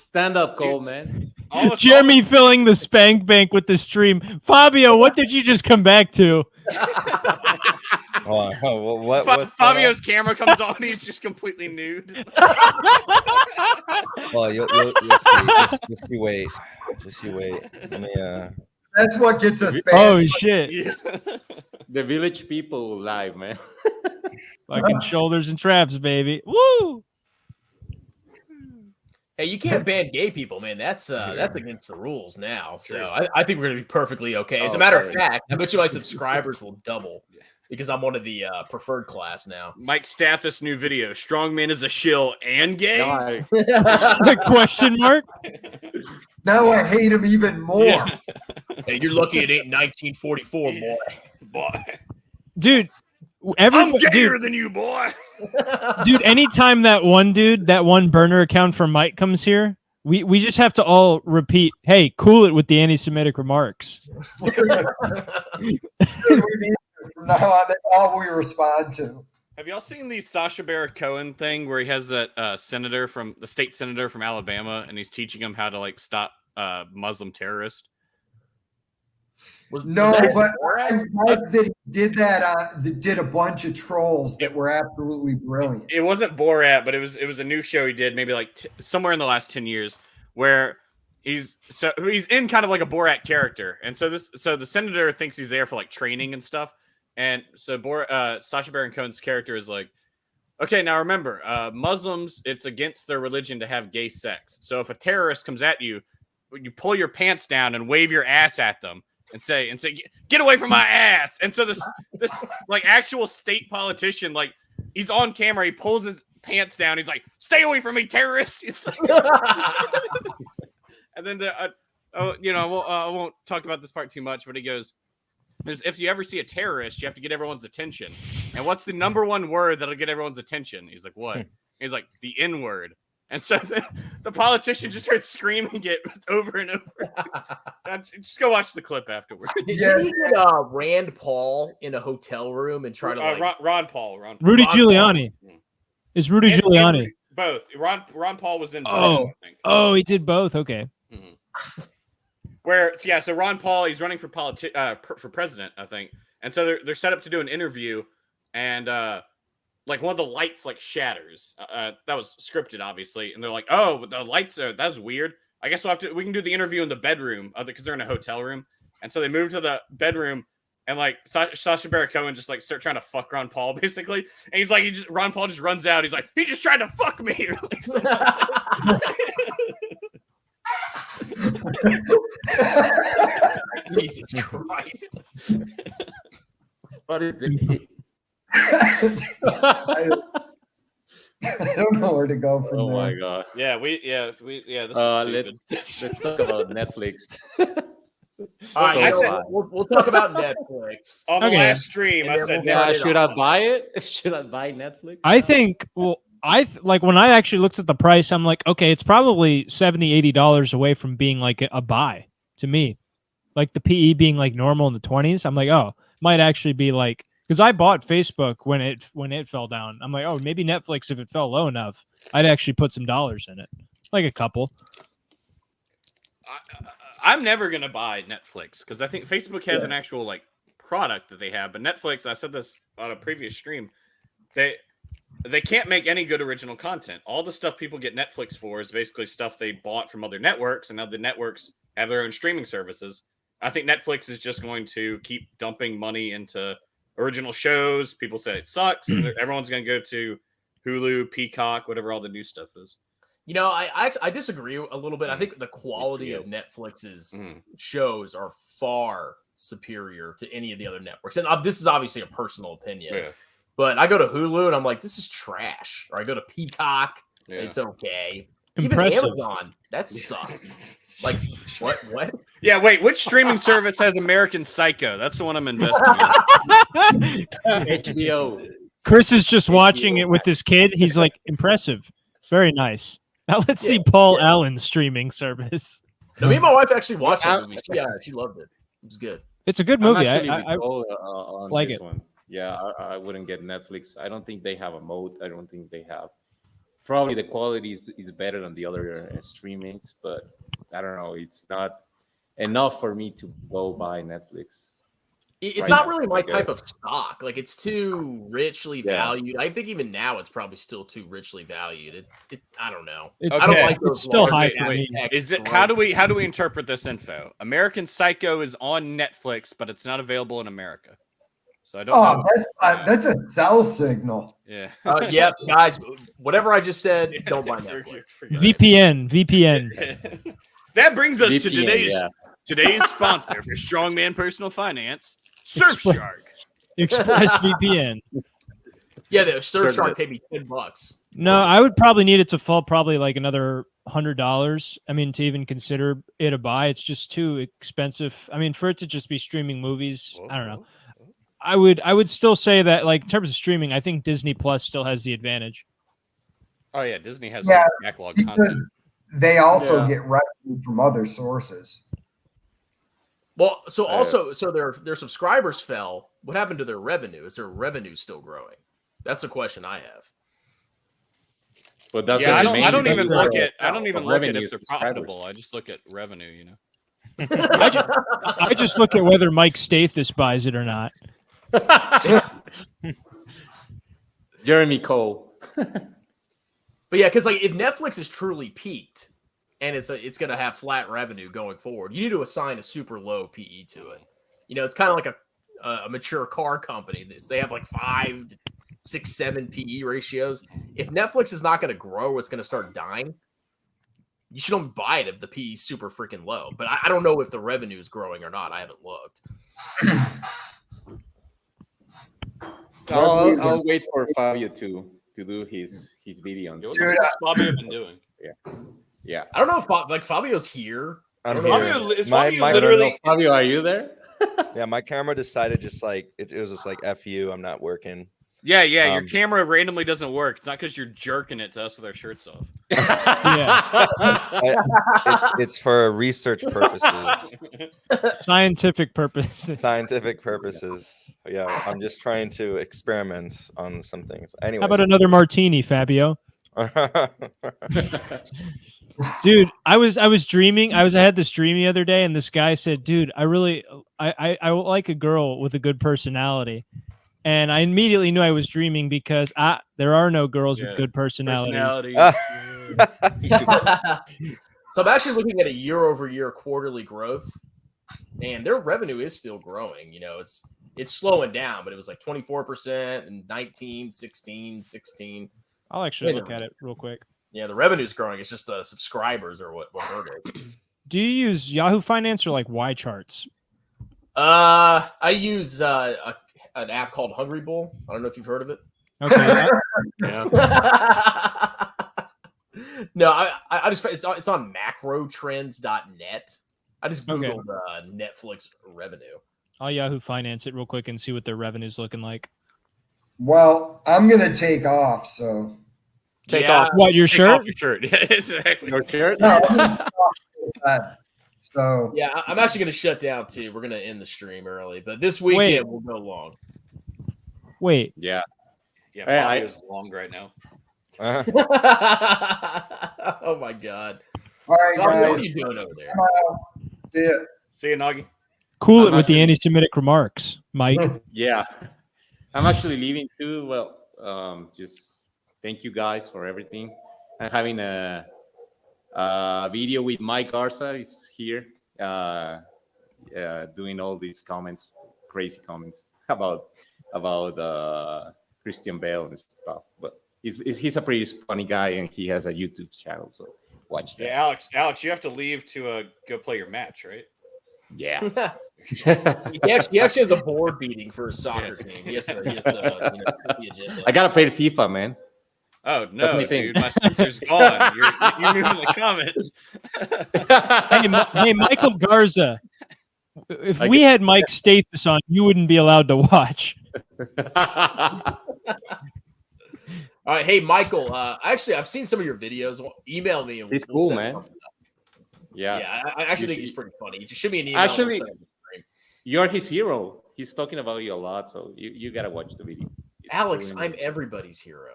Stand up, Cole, Dude. man. Jeremy filling the spank bank with the stream. Fabio, what did you just come back to? What's Fabio's camera comes on. He's just completely nude. Well, you'll see. Just you wait. Just you wait. Let me. That's what gets us Oh banned. shit! Yeah. The village people live, man. Fucking shoulders and traps, baby. Woo! Hey, you can't ban gay people, man. That's against the rules now. So I think we're gonna be perfectly okay. As a matter of fact, I bet you my subscribers will double because I'm one of the preferred class now. Mike Stathis new video: Strongman is a shill and gay. Question mark. Now I hate him even more. Yeah. Hey, you're lucky it ain't 1944, boy. Dude, I'm gayer than you, boy. Dude, anytime that one burner account from Mike comes here, we just have to all repeat, hey, cool it with the anti-Semitic remarks. From now on, that's all we respond to. Have y'all seen the Sacha Baron Cohen thing where he has that state senator from Alabama, and he's teaching him how to like stop Muslim terrorists? But I read that he did that. Did a bunch of trolls that were absolutely brilliant. It wasn't Borat, but it was a new show he did maybe like somewhere in the last 10 years where he's in kind of like a Borat character, and so the senator thinks he's there for like training and stuff, and so Sacha Baron Cohen's character is like, okay, now remember, Muslims, it's against their religion to have gay sex. So if a terrorist comes at you, you pull your pants down and wave your ass at them. And say, get away from my ass. And so this like actual state politician, like he's on camera, he pulls his pants down, he's like, stay away from me, terrorist. He's like, and then I won't talk about this part too much, but he goes, if you ever see a terrorist, you have to get everyone's attention. And what's the number one word that'll get everyone's attention? He's like, what? He's like, the N-word. And so the politician just started screaming it over and over. Just go watch the clip afterwards. Did you get Rand Paul in a hotel room and try to Ron Paul. Rudy Giuliani. Is Rudy Giuliani? Both. Ron Paul was in both, I think. Oh, he did both. Okay. Mm-hmm. So Ron Paul, he's running for president, I think. And so they're set up to do an interview, and like one of the lights like shatters. That was scripted, obviously. And they're like, "Oh, the lights that's weird. I guess we can do the interview in the bedroom because they're in a hotel room." And so they move to the bedroom, and like Sacha Baron Cohen just like start trying to fuck Ron Paul basically. And he's like, Ron Paul just runs out. He's like, he just tried to fuck me. Jesus Christ! What is it? I don't know where to go from there. Oh my god! Yeah, this is let's talk about Netflix. All right, we'll talk about Netflix on the last stream. I said, should I buy it? Should I buy Netflix? I think. Well, like when I actually looked at the price, I'm like, okay, it's probably $70-$80 away from being like a buy to me. Like the PE being like normal in the 20s. I'm like, oh, might actually be like. Because I bought Facebook when it fell down. I'm like, oh, maybe Netflix, if it fell low enough, I'd actually put some dollars in it, like a couple. I'm never gonna buy Netflix because I think Facebook has an actual like product that they have, but Netflix, I said this on a previous stream, they can't make any good original content. All the stuff people get Netflix for is basically stuff they bought from other networks, and now the networks have their own streaming services. I think Netflix is just going to keep dumping money into original shows. People say it sucks, and everyone's going to go to Hulu, Peacock, whatever all the new stuff is. You know, I disagree a little bit. I think the quality of Netflix's shows are far superior to any of the other networks. And this is obviously a personal opinion. Yeah. But I go to Hulu and I'm like, this is trash. Or I go to Peacock, it's okay. Impressive. Even Amazon, that sucks. Like, what? Yeah, wait, which streaming service has American Psycho? That's the one I'm investing in. HBO. Chris is just watching it with his kid. He's like, impressive. Very nice. Now let's see Paul Allen's streaming service. No, me and my wife actually watched that movie. She loved it. It was good. It's a good movie. I like it. One. Yeah, I wouldn't get Netflix. I don't think they have a mode. I don't think they have. Probably the quality is better than the other streamings, but I don't know. It's not enough for me to go buy Netflix. It's not really my type of stock. Like, it's too richly valued. I think even now it's probably still too richly valued. I don't know. I don't like it's still high for me. Is it? How do we interpret this info? American Psycho is on Netflix, but it's not available in America. So I don't know. That's a cell signal. Yeah. Yeah, guys, whatever I just said, don't buy Netflix. VPN. That brings us to VPN, today's sponsor for Strongman Personal Finance, Surfshark. ExpressVPN. Yeah, the Surfshark paid me $10. No, I would probably need it to fall probably like another $100. I mean, to even consider it a buy, it's just too expensive. I mean, for it to just be streaming movies, I don't know. I would still say that, like, in terms of streaming, I think Disney Plus still has the advantage. Oh yeah, Disney has Yeah, backlog because content. they also get revenue from other sources. Well, so their subscribers fell. What happened to their revenue? Is their revenue still growing? That's a question I have. But that's Yeah, the I don't main even thing look for- at I don't even for look at revenue if they're subscribers. profitable. I just look at revenue. You know. I just look at whether Mike Stathis buys it or not. Jeremy Cole. But yeah, because like if Netflix is truly peaked and it's going to have flat revenue going forward, you need to assign a super low PE to it. You know, it's kind of like a mature car company. They have like 5, 6, 7 PE ratios. If Netflix is not going to grow, it's going to start dying. You shouldn't buy it if the PE is super freaking low. But I don't know if the revenue is growing or not. I haven't looked. I'll wait for Fabio to do his video. What's Dude, Fabio been doing? Yeah. I don't know if Fabio's here. I'm I don't know. here. Fabio, is My- Fabio my- literally? Fabio, are you there? Yeah, my camera decided just like it was just like F you, I'm not working. Yeah. Your Um, camera randomly doesn't work. It's not because you're jerking it to us with our shirts off. Yeah, It's for research purposes, scientific purposes. scientific purposes. Yeah, I'm just trying to experiment on some things. Anyway, How about another martini, Fabio? Dude, I was dreaming. I had this dream the other day, and this guy said, "Dude, I like a girl with a good personality." And I immediately knew I was dreaming because there are no girls with good personalities. So I'm actually looking at a year-over-year quarterly growth, and their revenue is still growing. You know, it's slowing down, but it was like 24% and 19, 16, 16. I'll actually look at it real quick. Yeah, the revenue's growing. It's just the subscribers are what hurt it. Do you use Yahoo Finance or like Y charts? I use an app called Hungry Bull. I don't know if you've heard of it. Okay. Yeah. No, I just it's on macrotrends.net. I just googled Netflix revenue. I'll Yahoo Finance it real quick and see what their revenue's looking like. Well, I'm gonna take off, so Take Yeah. off. What, your Take shirt? off your shirt. Yeah, exactly. Your shirt? no, I'm gonna take off with that. So Yeah, I'm actually going to shut down too. We're going to end the stream early, but this weekend we'll go long. Wait, Yeah. Yeah, Hey, Fabio's long right now. Oh my god! all right, Fabio, guys. what are you doing over there? See ya. See you, Nagi. cool I'm it with the actually- anti-Semitic remarks, Mike. Yeah. I'm actually leaving too. Well, just thank you guys for everything. I'm having a video with Mike Garza. He's here doing all these comments, crazy comments about Christian Bale and stuff. But he's a pretty funny guy, and he has a YouTube channel. So watch that. Yeah, Alex, you have to leave to go play your match, right? Yeah. He actually has a board meeting for his soccer team. He has to set the agenda. I gotta play FIFA, man. Oh That's no, my thing. dude, my sponsor's gone. You're moving the comments. Hey, Michael Garza. If I we get- had Mike Stathis on, you wouldn't be allowed to watch. All right, hey Michael. Actually, I've seen some of your videos. Email me. And He's we'll cool, set man. something up. Yeah. Yeah, I actually think he's pretty funny. Just shoot me an email. and we'll Actually- set up the stream. You're his hero. He's talking about you a lot, so you gotta watch the video. It's Alex, doing I'm everybody's hero.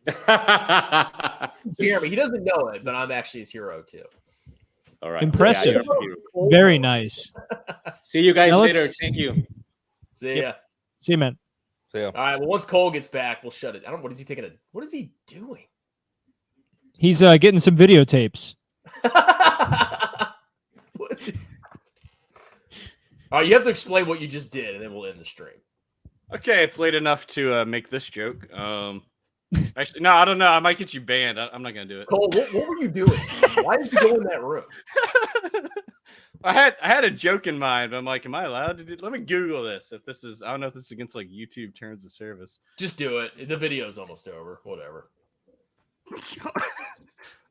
it. Jeremy, he doesn't know it, but I'm actually his hero too. All right. Impressive. Yeah, you're a hero. Very nice. See you guys Now later. let's- Thank you. See ya. See you, man. So yeah. All right. Well, once Cole gets back, we'll shut it. I don't. What is he taking? What is he doing? He's getting some videotapes. What is- All right, you have to explain what you just did, and then we'll end the stream. Okay, it's late enough to make this joke. Actually, no, I don't know. I might get you banned. I'm not gonna do it. Cole, what were you doing? Why did you go in that room? I had a joke in mind, but I'm like, am I allowed to do? Let me Google this. If this is, I don't know if this is against like YouTube terms of service. Just do it. The video's almost over. Whatever.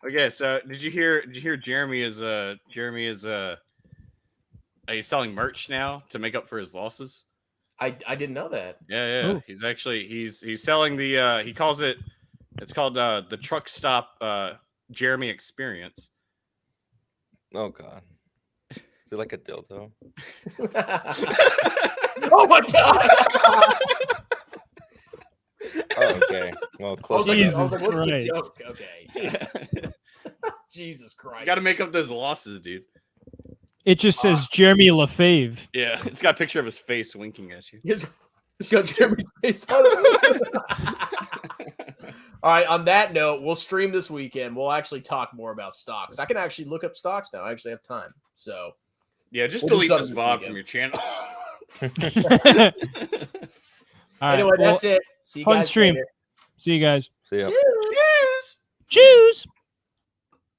Okay, so did you hear Jeremy is he's selling merch now to make up for his losses? I didn't know that. Yeah. Ooh. He's actually he's selling the he calls it, it's called the truck stop Jeremy experience. Oh God. Is it like a dildo? Oh my god! Oh, okay. Well, close Jesus enough. What's the Christ. joke? Okay. Jesus Christ. Got to make up those losses, dude. It just says Jeremy LaFave. Yeah, it's got a picture of his face winking at you. It's got Jeremy's face on it. All right. On that note, we'll stream this weekend. We'll actually talk more about stocks. I can actually look up stocks now. I actually have time. So Yeah, just We'll do delete this something VOD this from your channel. All right, anyway, well, that's it. See you fun guys stream. later. See you guys. See ya. Cheers. Choose.